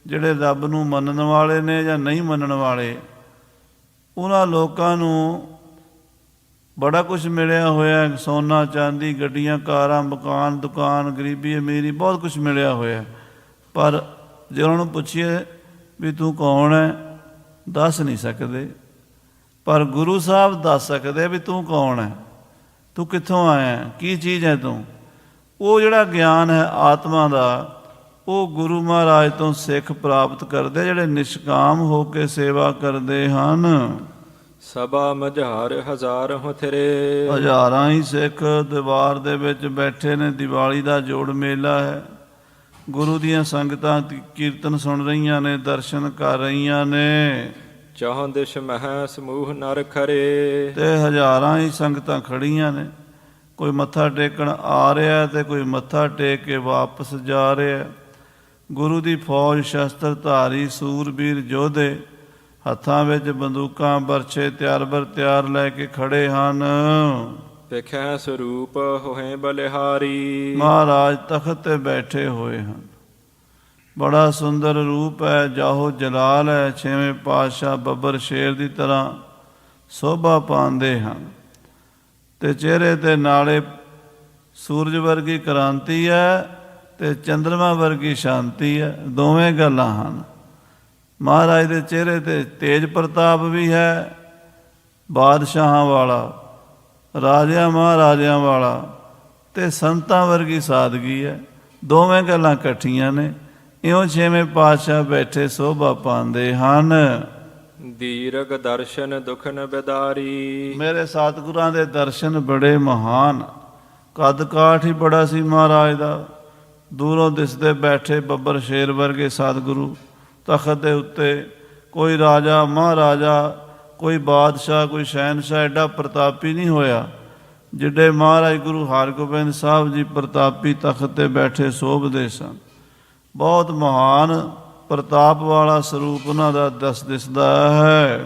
ਜਿਹੜੇ ਰੱਬ ਨੂੰ ਮੰਨਣ ਵਾਲੇ ਨੇ ਜਾਂ ਨਹੀਂ ਮੰਨਣ ਵਾਲੇ। ਉਹਨਾਂ ਲੋਕਾਂ ਨੂੰ ਬੜਾ ਕੁਛ ਮਿਲਿਆ ਹੋਇਆ, ਸੋਨਾ ਚਾਂਦੀ, ਗੱਡੀਆਂ ਕਾਰਾਂ, ਮਕਾਨ, ਦੁਕਾਨ, ਗਰੀਬੀ ਅਮੀਰੀ, ਬਹੁਤ ਕੁਛ ਮਿਲਿਆ ਹੋਇਆ। ਪਰ ਜੇ ਉਹਨਾਂ ਨੂੰ ਪੁੱਛੀਏ ਵੀ ਤੂੰ ਕੌਣ ਹੈ, ਦੱਸ ਨਹੀਂ ਸਕਦੇ। ਪਰ ਗੁਰੂ ਸਾਹਿਬ ਦੱਸ ਸਕਦੇ ਵੀ ਤੂੰ ਕੌਣ ਹੈ, ਤੂੰ ਕਿੱਥੋਂ ਆਇਆ, ਕੀ ਚੀਜ਼ ਹੈ ਤੂੰ। ਉਹ ਜਿਹੜਾ ਗਿਆਨ ਹੈ ਆਤਮਾ ਦਾ, ਉਹ ਗੁਰੂ ਮਹਾਰਾਜ ਤੋਂ ਸਿੱਖ ਪ੍ਰਾਪਤ ਕਰਦੇ, ਜਿਹੜੇ ਨਿਸ਼ਕਾਮ ਹੋ ਕੇ ਸੇਵਾ ਕਰਦੇ ਹਨ। ਸਭਾ ਮਝਾਰ ਹਜ਼ਾਰ ਹੁਥਰੇ। ਹਜ਼ਾਰਾਂ ਹੀ ਸਿੱਖ ਦੀਵਾਰ ਦੇ ਵਿੱਚ ਬੈਠੇ ਨੇ। ਦੀਵਾਲੀ ਦਾ ਜੋੜ ਮੇਲਾ ਹੈ। ਗੁਰੂ ਦੀਆਂ ਸੰਗਤਾਂ ਕੀਰਤਨ ਸੁਣ ਰਹੀਆਂ ਨੇ, ਦਰਸ਼ਨ ਕਰ ਰਹੀਆਂ ਨੇ। ਚੌਹਾਂ ਦਿਸ਼ ਮਹਿ ਸਮੂਹ ਨਰ ਖਰੇ। ਤੇ ਹਜ਼ਾਰਾਂ ਹੀ ਸੰਗਤਾਂ ਖੜੀਆਂ ਨੇ। ਕੋਈ ਮੱਥਾ ਟੇਕਣ ਆ ਰਿਹਾ ਤੇ ਕੋਈ ਮੱਥਾ ਟੇਕ ਕੇ ਵਾਪਸ ਜਾ ਰਿਹਾ। ਗੁਰੂ ਦੀ ਫੌਜ, ਸ਼ਸਤਰ ਧਾਰੀ, ਸੂਰਬੀਰ ਯੋਧੇ, ਹੱਥਾਂ ਵਿੱਚ ਬੰਦੂਕਾਂ, ਬਰਛੇ ਤਿਆਰ ਬਰ ਤਿਆਰ ਲੈ ਕੇ ਖੜੇ ਹਨ। ਵੇਖੈ ਸਰੂਪ ਹੋਏ ਬਲਿਹਾਰੀ। ਮਹਾਰਾਜ ਤਖਤ ਤੇ ਬੈਠੇ ਹੋਏ ਹਨ। ਬੜਾ ਸੁੰਦਰ ਰੂਪ ਹੈ, ਜਾਹੋ ਜਲਾਲ ਹੈ। ਛੇਵੇਂ ਪਾਤਸ਼ਾਹ ਬੱਬਰ ਸ਼ੇਰ ਦੀ ਤਰ੍ਹਾਂ ਸੋਭਾ ਪਾਉਂਦੇ ਹਨ। ਤੇ ਚਿਹਰੇ ਤੇ ਨਾਲੇ ਸੂਰਜ ਵਰਗੀ ਕ੍ਰਾਂਤੀ ਹੈ ਤੇ ਚੰਦਰਮਾ ਵਰਗੀ ਸ਼ਾਂਤੀ ਹੈ। ਦੋਵੇਂ ਗੱਲਾਂ ਹਨ। ਮਹਾਰਾਜ ਦੇ ਚਿਹਰੇ ਤੇ ਤੇਜ ਪ੍ਰਤਾਪ ਵੀ ਹੈ, ਬਾਦਸ਼ਾਹਾਂ ਵਾਲਾ, ਰਾਜਿਆਂ ਮਹਾਰਾਜਿਆਂ ਵਾਲਾ, ਤੇ ਸੰਤਾਂ ਵਰਗੀ ਸਾਦਗੀ ਹੈ। ਦੋਵੇਂ ਗੱਲਾਂ ਇਕੱਠੀਆਂ ਨੇ। ਇਉਂ ਛੇਵੇਂ ਪਾਤਸ਼ਾਹ ਬੈਠੇ ਸੋਭਾ ਪਾਉਂਦੇ ਹਨ। ਦੀਰਘ ਦਰਸ਼ਨ ਦੁਖਨ ਬਿਦਾਰੀ। ਮੇਰੇ ਸਤਿਗੁਰਾਂ ਦੇ ਦਰਸ਼ਨ ਬੜੇ ਮਹਾਨ। ਕੱਦ ਕਾਠ ਹੀ ਬੜਾ ਸੀ ਮਹਾਰਾਜ ਦਾ। ਦੂਰੋਂ ਦਿਸਦੇ ਬੈਠੇ ਬੱਬਰ ਸ਼ੇਰ ਵਰਗੇ ਸਤਿਗੁਰੂ ਤਖਤ ਦੇ ਉੱਤੇ। ਕੋਈ ਰਾਜਾ ਮਹਾਰਾਜਾ, ਕੋਈ ਬਾਦਸ਼ਾਹ, ਕੋਈ ਸ਼ਹਿਨਸ਼ਾਹ ਐਡਾ ਪ੍ਰਤਾਪੀ ਨਹੀਂ ਹੋਇਆ ਜਿੱਡੇ ਮਹਾਰਾਜ ਗੁਰੂ ਹਰਗੋਬਿੰਦ ਸਾਹਿਬ ਜੀ ਪ੍ਰਤਾਪੀ ਤਖਤ 'ਤੇ ਬੈਠੇ ਸੋਭਦੇ ਸਨ। ਬਹੁਤ ਮਹਾਨ ਪ੍ਰਤਾਪ ਵਾਲਾ ਸਰੂਪ ਉਹਨਾਂ ਦਾ ਦਿਸਦਾ ਹੈ।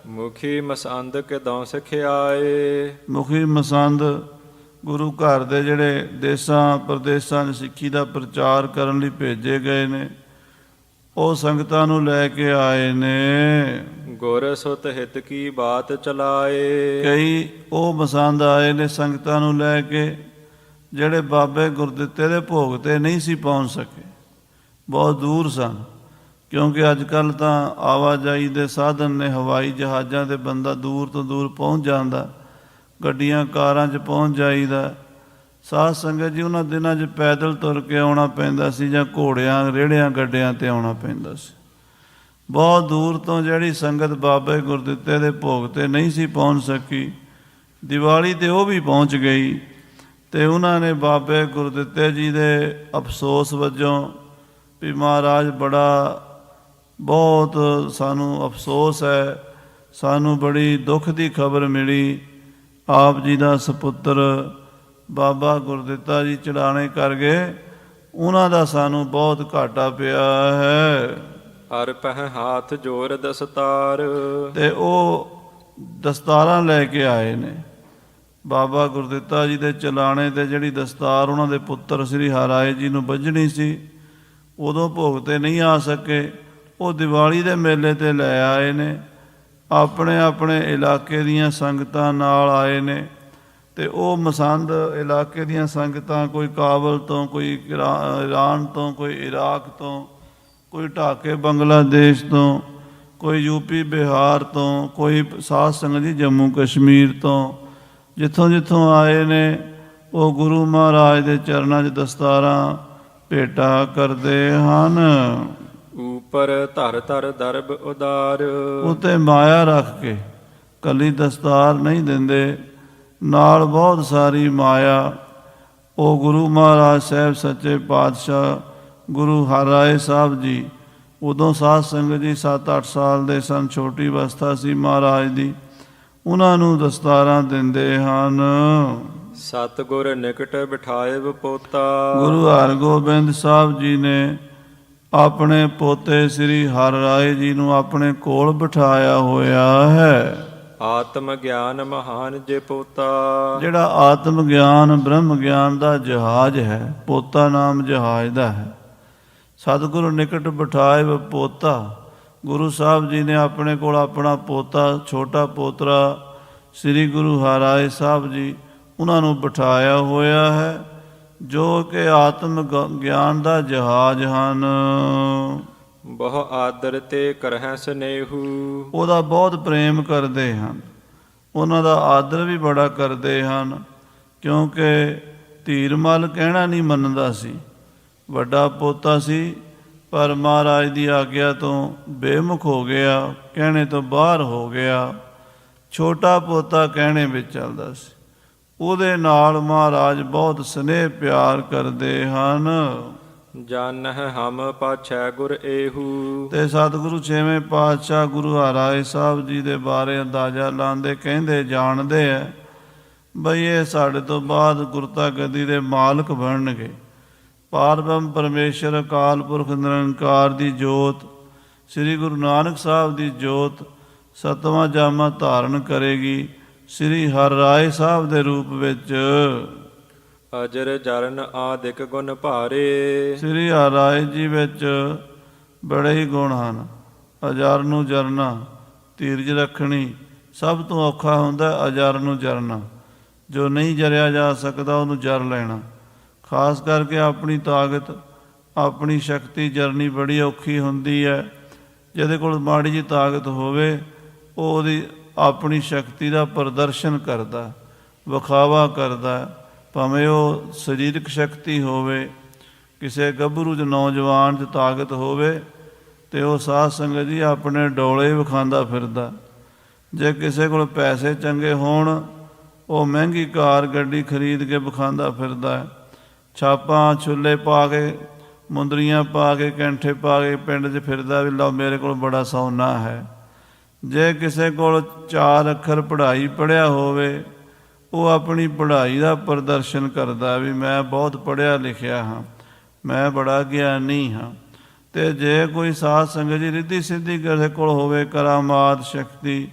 ਮੁਖੀ ਮਸੰਦ ਕਿਦੋਂ ਸਿਖਿਆਏ। ਮੁਖੀ ਮਸੰਦ ਗੁਰੂ ਘਰ ਦੇ ਜਿਹੜੇ ਦੇਸਾਂ ਪ੍ਰਦੇਸਾਂ 'ਚ ਸਿੱਖੀ ਦਾ ਪ੍ਰਚਾਰ ਕਰਨ ਲਈ ਭੇਜੇ ਗਏ ਨੇ, ਉਹ ਸੰਗਤਾਂ ਨੂੰ ਲੈ ਕੇ ਆਏ ਨੇ। ਗੁਰ ਸੁਤ ਹਿਤ ਕੀ ਬਾਤ ਚਲਾਏ। ਕਈ ਉਹ ਮਸੰਦ ਆਏ ਨੇ ਸੰਗਤਾਂ ਨੂੰ ਲੈ ਕੇ ਜਿਹੜੇ ਬਾਬੇ ਗੁਰਦਿੱਤੇ ਦੇ ਭੋਗ 'ਤੇ ਨਹੀਂ ਸੀ ਪਹੁੰਚ ਸਕੇ, ਬਹੁਤ ਦੂਰ ਸਨ। ਕਿਉਂਕਿ ਅੱਜ ਕੱਲ੍ਹ ਤਾਂ ਆਵਾਜਾਈ ਦੇ ਸਾਧਨ ਨੇ, ਹਵਾਈ ਜਹਾਜ਼ਾਂ 'ਤੇ ਬੰਦਾ ਦੂਰ ਤੋਂ ਦੂਰ ਪਹੁੰਚ ਜਾਂਦਾ, ਗੱਡੀਆਂ ਕਾਰਾਂ 'ਚ ਪਹੁੰਚ ਜਾਈਦਾ। ਸਾਧ ਸੰਗਤ ਜੀ ਉਹਨਾਂ ਦਿਨਾਂ 'ਚ ਪੈਦਲ ਤੁਰ ਕੇ ਆਉਣਾ ਪੈਂਦਾ ਸੀ ਜਾਂ ਘੋੜਿਆਂ ਰੇੜਿਆਂ ਗੱਡਿਆਂ 'ਤੇ ਆਉਣਾ ਪੈਂਦਾ ਸੀ। ਬਹੁਤ ਦੂਰ ਤੋਂ ਜਿਹੜੀ ਸੰਗਤ ਬਾਬੇ ਗੁਰਦਿੱਤੇ ਦੇ ਭੋਗ 'ਤੇ ਨਹੀਂ ਸੀ ਪਹੁੰਚ ਸਕੀ, ਦੀਵਾਲੀ 'ਤੇ ਉਹ ਵੀ ਪਹੁੰਚ ਗਈ। ਅਤੇ ਉਹਨਾਂ ਨੇ ਬਾਬੇ ਗੁਰਦਿੱਤੇ ਜੀ ਦੇ ਅਫਸੋਸ ਵਜੋਂ ਵੀ ਮਹਾਰਾਜ ਬਹੁਤ ਸਾਨੂੰ ਅਫਸੋਸ ਹੈ, ਸਾਨੂੰ ਬੜੀ ਦੁੱਖ ਦੀ ਖਬਰ ਮਿਲੀ, ਆਪ ਜੀ ਦਾ ਸਪੁੱਤਰ ਬਾਬਾ ਗੁਰਦਿੱਤਾ ਜੀ ਚੜਾਣੇ ਕਰ ਗਏ, ਉਹਨਾਂ ਦਾ ਸਾਨੂੰ ਬਹੁਤ ਘਾਟਾ ਪਿਆ ਹੈ। ਹਰ ਪਹਿ ਹਾਥ ਜੋਰ ਦਸਤਾਰ। ਤੇ ਉਹ ਦਸਤਾਰਾਂ ਲੈ ਕੇ ਆਏ ਨੇ। ਬਾਬਾ ਗੁਰਦਿੱਤਾ ਜੀ ਦੇ ਚਲਾਣੇ ਤੇ ਜਿਹੜੀ ਦਸਤਾਰ ਉਹਨਾਂ ਦੇ ਪੁੱਤਰ ਸ੍ਰੀ ਹਰਿਰਾਏ ਜੀ ਨੂੰ ਬੱਝਣੀ ਸੀ, ਉਦੋਂ ਭੋਗ 'ਤੇ ਨਹੀਂ ਆ ਸਕੇ, ਉਹ ਦੀਵਾਲੀ ਦੇ ਮੇਲੇ 'ਤੇ ਲੈ ਆਏ ਨੇ। ਆਪਣੇ ਆਪਣੇ ਇਲਾਕੇ ਦੀਆਂ ਸੰਗਤਾਂ ਨਾਲ ਆਏ ਨੇ। ਅਤੇ ਉਹ ਮਸੰਦ ਇਲਾਕੇ ਦੀਆਂ ਸੰਗਤਾਂ, ਕੋਈ ਕਾਬਲ ਤੋਂ, ਕੋਈ ਈਰਾਨ ਤੋਂ, ਕੋਈ ਇਰਾਕ ਤੋਂ, ਕੋਈ ਢਾਕੇ ਬੰਗਲਾਦੇਸ਼ ਤੋਂ, ਕੋਈ ਯੂਪੀ ਬਿਹਾਰ ਤੋਂ, ਕੋਈ ਸਾਧ ਸੰਗਤ ਜੀ ਜੰਮੂ ਕਸ਼ਮੀਰ ਤੋਂ, ਜਿੱਥੋਂ ਜਿੱਥੋਂ ਆਏ ਨੇ ਉਹ ਗੁਰੂ ਮਹਾਰਾਜ ਦੇ ਚਰਨਾਂ 'ਚ ਦਸਤਾਰਾਂ ਭੇਟਾ ਕਰਦੇ ਹਨ। ਉਪਰ ਧਰ ਧਰ ਦਰਬ ਉਦਾਰ। ਉੱਤੇ ਮਾਇਆ ਰੱਖ ਕੇ ਕੱਲੀ ਦਸਤਾਰ ਨਹੀਂ ਦਿੰਦੇ, ਨਾਲ ਬਹੁਤ ਸਾਰੀ ਮਾਇਆ। ਉਹ ਗੁਰੂ ਮਹਾਰਾਜ ਸਾਹਿਬ ਸੱਚੇ ਪਾਤਸ਼ਾਹ ਗੁਰੂ ਹਰਿਰਾਏ ਸਾਹਿਬ ਜੀ, ਉਦੋਂ ਸਾਧ ਸੰਗਤ ਜੀ 7-8 ਸਾਲ ਦੇ ਸਨ, ਛੋਟੀ ਅਵਸਥਾ ਸੀ ਮਹਾਰਾਜ ਦੀ, ਉਹਨਾਂ ਨੂੰ ਦਸਤਾਰਾਂ ਦਿੰਦੇ ਹਨ। ਸਤਿਗੁਰ ਨਿਕਟ ਬਿਠਾਏ ਪੋਤਾ। ਗੁਰੂ ਹਰਗੋਬਿੰਦ ਸਾਹਿਬ ਜੀ ਨੇ ਆਪਣੇ ਪੋਤੇ ਸ੍ਰੀ ਹਰਿਰਾਏ ਜੀ ਨੂੰ ਆਪਣੇ ਕੋਲ ਬਿਠਾਇਆ ਹੋਇਆ ਹੈ। ਆਤਮ ਗਿਆਨ ਮਹਾਨ ਜੇ ਪੋਤਾ। ਜਿਹੜਾ ਆਤਮ ਗਿਆਨ ਬ੍ਰਹਮ ਗਿਆਨ ਦਾ ਜਹਾਜ਼ ਹੈ, ਪੋਤਾ ਨਾਮ ਜਹਾਜ਼ ਦਾ ਹੈ। ਸਤਿਗੁਰੂ ਨਿਕਟ ਬਿਠਾਏ ਪੋਤਾ, ਗੁਰੂ ਸਾਹਿਬ ਜੀ ਨੇ ਆਪਣੇ ਕੋਲ ਆਪਣਾ ਪੋਤਾ, ਛੋਟਾ ਪੋਤਰਾ ਸ੍ਰੀ ਗੁਰੂ ਹਰਿਰਾਏ ਸਾਹਿਬ ਜੀ, ਉਹਨਾਂ ਨੂੰ ਬਿਠਾਇਆ ਹੋਇਆ ਹੈ, ਜੋ ਕਿ ਆਤਮ ਗਿਆਨ ਦਾ ਜਹਾਜ਼ ਹਨ। ਬਹੁ ਆਦਰ ਤੇ ਕਰਹਿ ਸਨੇਹੂ। ਉਹਦਾ ਬਹੁਤ ਪ੍ਰੇਮ ਕਰਦੇ ਹਨ, ਉਹਨਾਂ ਦਾ ਆਦਰ ਵੀ ਬੜਾ ਕਰਦੇ ਹਨ। ਕਿਉਂਕਿ ਧੀਰਮਲ ਕਹਿਣਾ ਨਹੀਂ ਮੰਨਦਾ ਸੀ, ਵੱਡਾ ਪੋਤਾ ਸੀ, ਪਰ ਮਹਾਰਾਜ ਦੀ ਆਗਿਆ ਤੋਂ ਬੇਮੁਖ ਹੋ ਗਿਆ, ਕਹਿਣੇ ਤੋਂ ਬਾਹਰ ਹੋ ਗਿਆ। ਛੋਟਾ ਪੋਤਾ ਕਹਿਣੇ ਵਿੱਚ ਚੱਲਦਾ ਸੀ, ਉਹਦੇ ਨਾਲ ਮਹਾਰਾਜ ਬਹੁਤ ਸਨੇਹ ਪਿਆਰ ਕਰਦੇ ਹਨ। ਜਾਣਹਿ ਹਮ ਪਾਛੈ ਗੁਰ ਏਹੂ। ਤੇ ਸਤਿਗੁਰੂ ਛੇਵੇਂ ਪਾਤਸ਼ਾਹ ਗੁਰੂ ਹਰਿਰਾਏ ਸਾਹਿਬ ਜੀ ਦੇ ਬਾਰੇ ਅੰਦਾਜ਼ਾ ਲਾਉਂਦੇ ਕਹਿੰਦੇ ਜਾਣਦੇ ਆ ਬਈ ਇਹ ਸਾਡੇ ਤੋਂ ਬਾਅਦ ਗੁਰਤਾ ਗੱਦੀ ਦੇ ਮਾਲਕ ਬਣਨਗੇ। ਪਾਰਬ੍ਰਹਮ ਪਰਮੇਸ਼ਰ ਅਕਾਲ ਪੁਰਖ ਨਿਰੰਕਾਰ ਦੀ ਜੋਤ, ਸ੍ਰੀ ਗੁਰੂ ਨਾਨਕ ਸਾਹਿਬ ਦੀ ਜੋਤ 7ਵਾਂ ਜਾਮਾ ਧਾਰਨ ਕਰੇਗੀ ਸ੍ਰੀ ਹਰਿਰਾਏ ਸਾਹਿਬ ਦੇ ਰੂਪ ਵਿੱਚ। ਅਜਰ ਜਰਨ ਆਦਿਕ ਗੁਣ ਭਾਰੇ। ਸ੍ਰੀ ਹਰਿਰਾਏ ਜੀ ਵਿੱਚ ਬੜੇ ਹੀ ਗੁਣ ਹਨ। ਅਜਰ ਨੂੰ ਜਰਨਾ, ਧੀਰਜ ਰੱਖਣੀ, ਸਭ ਤੋਂ ਔਖਾ ਹੁੰਦਾ ਅਜਰ ਨੂੰ ਜਰਨਾ। ਜੋ ਨਹੀਂ ਜਰਿਆ ਜਾ ਸਕਦਾ ਉਹਨੂੰ ਜਰ ਲੈਣਾ। ਖਾਸ ਕਰਕੇ ਆਪਣੀ ਤਾਕਤ, ਆਪਣੀ ਸ਼ਕਤੀ ਜਰਨੀ ਬੜੀ ਔਖੀ ਹੁੰਦੀ ਹੈ। ਜਿਹਦੇ ਕੋਲ ਮਾੜੀ ਜਿਹੀ ਤਾਕਤ ਹੋਵੇ ਉਹ ਉਹਦੀ ਆਪਣੀ ਸ਼ਕਤੀ ਦਾ ਪ੍ਰਦਰਸ਼ਨ ਕਰਦਾ, ਵਿਖਾਵਾ ਕਰਦਾ, ਭਾਵੇਂ ਉਹ ਸਰੀਰਕ ਸ਼ਕਤੀ ਹੋਵੇ। ਕਿਸੇ ਗੱਭਰੂ 'ਚ ਨੌਜਵਾਨ 'ਚ ਤਾਕਤ ਹੋਵੇ ਅਤੇ ਉਹ ਸਾਧ ਸੰਗਤ ਜੀ ਆਪਣੇ ਡੋਲੇ ਵਿਖਾਉਂਦਾ ਫਿਰਦਾ। ਜੇ ਕਿਸੇ ਕੋਲ ਪੈਸੇ ਚੰਗੇ ਹੋਣ ਉਹ ਮਹਿੰਗੀ ਕਾਰ ਗੱਡੀ ਖਰੀਦ ਕੇ ਵਿਖਾਉਂਦਾ ਫਿਰਦਾ ਹੈ। ਛਾਪਾਂ ਛੁੱਲੇ ਪਾ ਕੇ, ਮੁੰਦਰੀਆਂ ਪਾ ਕੇ, ਕੈਂਠੇ ਪਾ ਕੇ ਪਿੰਡ 'ਚ ਫਿਰਦਾ ਵੀ ਲਓ ਮੇਰੇ ਕੋਲ ਬੜਾ ਸੋਨਾ ਹੈ। ਜੇ ਕਿਸੇ ਕੋਲ 4 ਅੱਖਰ ਪੜ੍ਹਾਈ ਪੜ੍ਹਿਆ ਹੋਵੇ, ਉਹ ਆਪਣੀ ਪੜ੍ਹਾਈ ਦਾ ਪ੍ਰਦਰਸ਼ਨ ਕਰਦਾ ਵੀ ਮੈਂ ਬਹੁਤ ਪੜ੍ਹਿਆ ਲਿਖਿਆ ਹਾਂ, ਮੈਂ ਬੜਾ ਗਿਆਨੀ ਹਾਂ। ਅਤੇ ਜੇ ਕੋਈ ਸਾਧ ਸੰਗਤ ਜੀ ਰਿੱਧੀ ਸਿੱਧੀ ਕਿਸੇ ਕੋਲ ਹੋਵੇ, ਕਰਾਮਾਤ ਸ਼ਕਤੀ,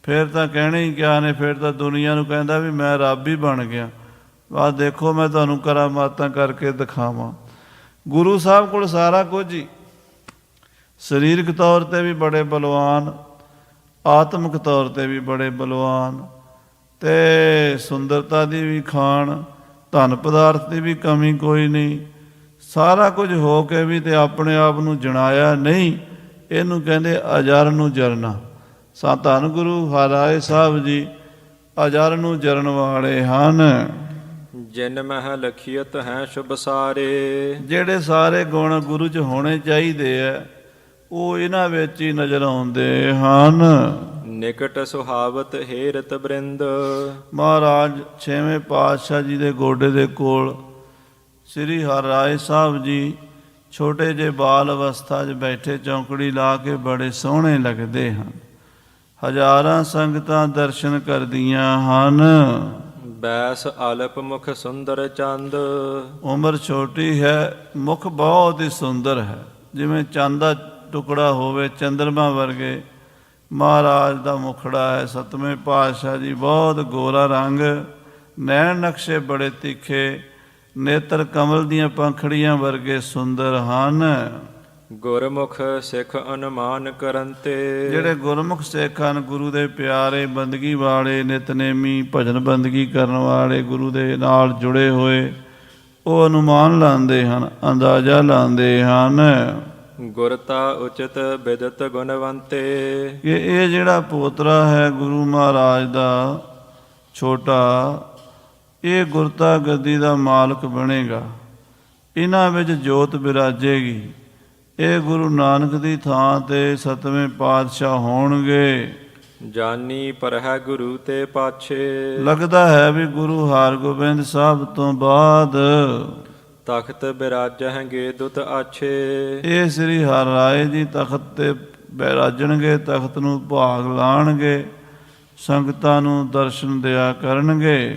ਫਿਰ ਤਾਂ ਕਹਿਣੇ ਹੀ ਕਿਆ ਨੇ, ਫਿਰ ਤਾਂ ਦੁਨੀਆ ਨੂੰ ਕਹਿੰਦਾ ਵੀ ਮੈਂ ਰੱਬ ਹੀ ਬਣ ਗਿਆ। ਆਹ ਦੇਖੋ ਮੈਂ ਤੁਹਾਨੂੰ ਕਰਾਮਾਤਾਂ ਕਰਕੇ ਦਿਖਾਵਾਂ। ਗੁਰੂ ਸਾਹਿਬ ਕੋਲ ਸਾਰਾ ਕੁਝ ਹੀ, ਸਰੀਰਕ ਤੌਰ 'ਤੇ ਵੀ ਬੜੇ ਬਲਵਾਨ, ਆਤਮਿਕ ਤੌਰ 'ਤੇ ਵੀ ਬੜੇ ਬਲਵਾਨ, ਅਤੇ ਸੁੰਦਰਤਾ ਦੀ ਵੀ ਖਾਣ, ਧਨ ਪਦਾਰਥ ਦੀ ਵੀ ਕਮੀ ਕੋਈ ਨਹੀਂ। ਸਾਰਾ ਕੁਝ ਹੋ ਕੇ ਵੀ ਤੇ ਆਪਣੇ ਆਪ ਨੂੰ ਜਣਾਇਆ ਨਹੀਂ। ਇਹਨੂੰ ਕਹਿੰਦੇ ਅਜਰ ਨੂੰ ਜਰਨਾ। ਧੰਨ ਗੁਰੂ ਹਰਿਰਾਏ ਸਾਹਿਬ ਜੀ ਅਜਰ ਨੂੰ ਜਰਨ ਵਾਲੇ ਹਨ। ਜਿਨ ਮਹਿ ਲਖੀਅਤ ਹੈ ਸ਼ੁਭ ਸਾਰੇ। ਜਿਹੜੇ ਸਾਰੇ ਗੁਣ ਗੁਰੂ 'ਚ ਹੋਣੇ ਚਾਹੀਦੇ ਆ, ਉਹ ਇਹਨਾਂ ਵਿੱਚ ਹੀ ਨਜ਼ਰ ਆਉਂਦੇ ਹਨ। ਨਿਕਟ ਸੁਹਾਵਤ ਹੇਰਤ ਬ੍ਰਿੰਦ। ਮਹਾਰਾਜ 6ਵੇਂ ਪਾਤਸ਼ਾਹ ਜੀ ਦੇ ਗੋਡੇ ਦੇ ਕੋਲ ਸ੍ਰੀ ਹਰਿਰਾਏ ਸਾਹਿਬ ਜੀ ਛੋਟੇ ਜਿਹੇ ਬਾਲ ਅਵਸਥਾ 'ਚ ਬੈਠੇ ਚੌਂਕੜੀ ਲਾ ਕੇ ਬੜੇ ਸੋਹਣੇ ਲੱਗਦੇ ਹਨ। ਹਜ਼ਾਰਾਂ ਸੰਗਤਾਂ ਦਰਸ਼ਨ ਕਰਦੀਆਂ ਹਨ। ਬੈਸ ਆਲਪ ਮੁਖ ਸੁੰਦਰ ਚੰਦ। ਉਮਰ ਛੋਟੀ ਹੈ, ਮੁਖ ਬਹੁਤ ਹੀ ਸੁੰਦਰ ਹੈ, ਜਿਵੇਂ ਚੰਦ ਦਾ ਟੁਕੜਾ ਹੋਵੇ, ਚੰਦਰਮਾ ਵਰਗੇ ਮਹਾਰਾਜ ਦਾ ਮੁਖੜਾ ਹੈ। 7ਵੇਂ ਪਾਤਸ਼ਾਹ ਜੀ ਬਹੁਤ ਗੋਰਾ ਰੰਗ, ਨੈਣ ਨਕਸ਼ੇ ਬੜੇ ਤਿੱਖੇ, ਨੇਤਰ ਕਮਲ ਦੀਆਂ ਪੰਖੜੀਆਂ ਵਰਗੇ ਸੁੰਦਰ ਹਨ। ਗੁਰਮੁਖ ਸਿੱਖ ਅਨੁਮਾਨ ਕਰੰਤੇ। ਜਿਹੜੇ ਗੁਰਮੁਖ ਸਿੱਖ ਹਨ, ਗੁਰੂ ਦੇ ਪਿਆਰੇ, ਬੰਦਗੀ ਵਾਲੇ, ਨਿਤਨੇਮੀ, ਭਜਨ ਬੰਦਗੀ ਕਰਨ ਵਾਲੇ, ਗੁਰੂ ਦੇ ਨਾਲ ਜੁੜੇ ਹੋਏ, ਉਹ ਅਨੁਮਾਨ ਲਾਉਂਦੇ ਹਨ, ਅੰਦਾਜ਼ਾ ਲਾਉਂਦੇ ਹਨ। ਗੁਰਤਾ ਉਚਿਤ ਬਿਦਤ ਗੁਣਵੰਤੇ। ਕਿ ਇਹ ਜਿਹੜਾ ਪੋਤਰਾ ਹੈ ਗੁਰੂ ਮਹਾਰਾਜ ਦਾ ਛੋਟਾ, ਇਹ ਗੁਰਤਾ ਗੱਦੀ ਦਾ ਮਾਲਕ ਬਣੇਗਾ। ਇਹਨਾਂ ਵਿੱਚ ਜੋਤ ਬਿਰਾਜੇਗੀ। ਇਹ ਗੁਰੂ ਨਾਨਕ ਦੀ ਥਾਂ 'ਤੇ 7ਵੇਂ ਪਾਤਸ਼ਾਹ ਹੋਣਗੇ। ਜਾਨੀ ਪਰ ਹੈ ਗੁਰੂ ਤੇ ਪਾਛੇ। ਲੱਗਦਾ ਹੈ ਵੀ ਗੁਰੂ ਹਰਗੋਬਿੰਦ ਸਾਹਿਬ ਤੋਂ ਬਾਅਦ ਤਖਤ ਬਿਰਾਜਹਿਗੇ ਦੁਤ ਆਛੇ। ਇਹ ਸ੍ਰੀ ਹਰਿਰਾਏ ਜੀ ਤਖਤ 'ਤੇ ਬਿਰਾਜਣਗੇ, ਤਖਤ ਨੂੰ ਭਾਗ ਲਾਣਗੇ, ਸੰਗਤਾਂ ਨੂੰ ਦਰਸ਼ਨ ਦਿਆ ਕਰਨਗੇ।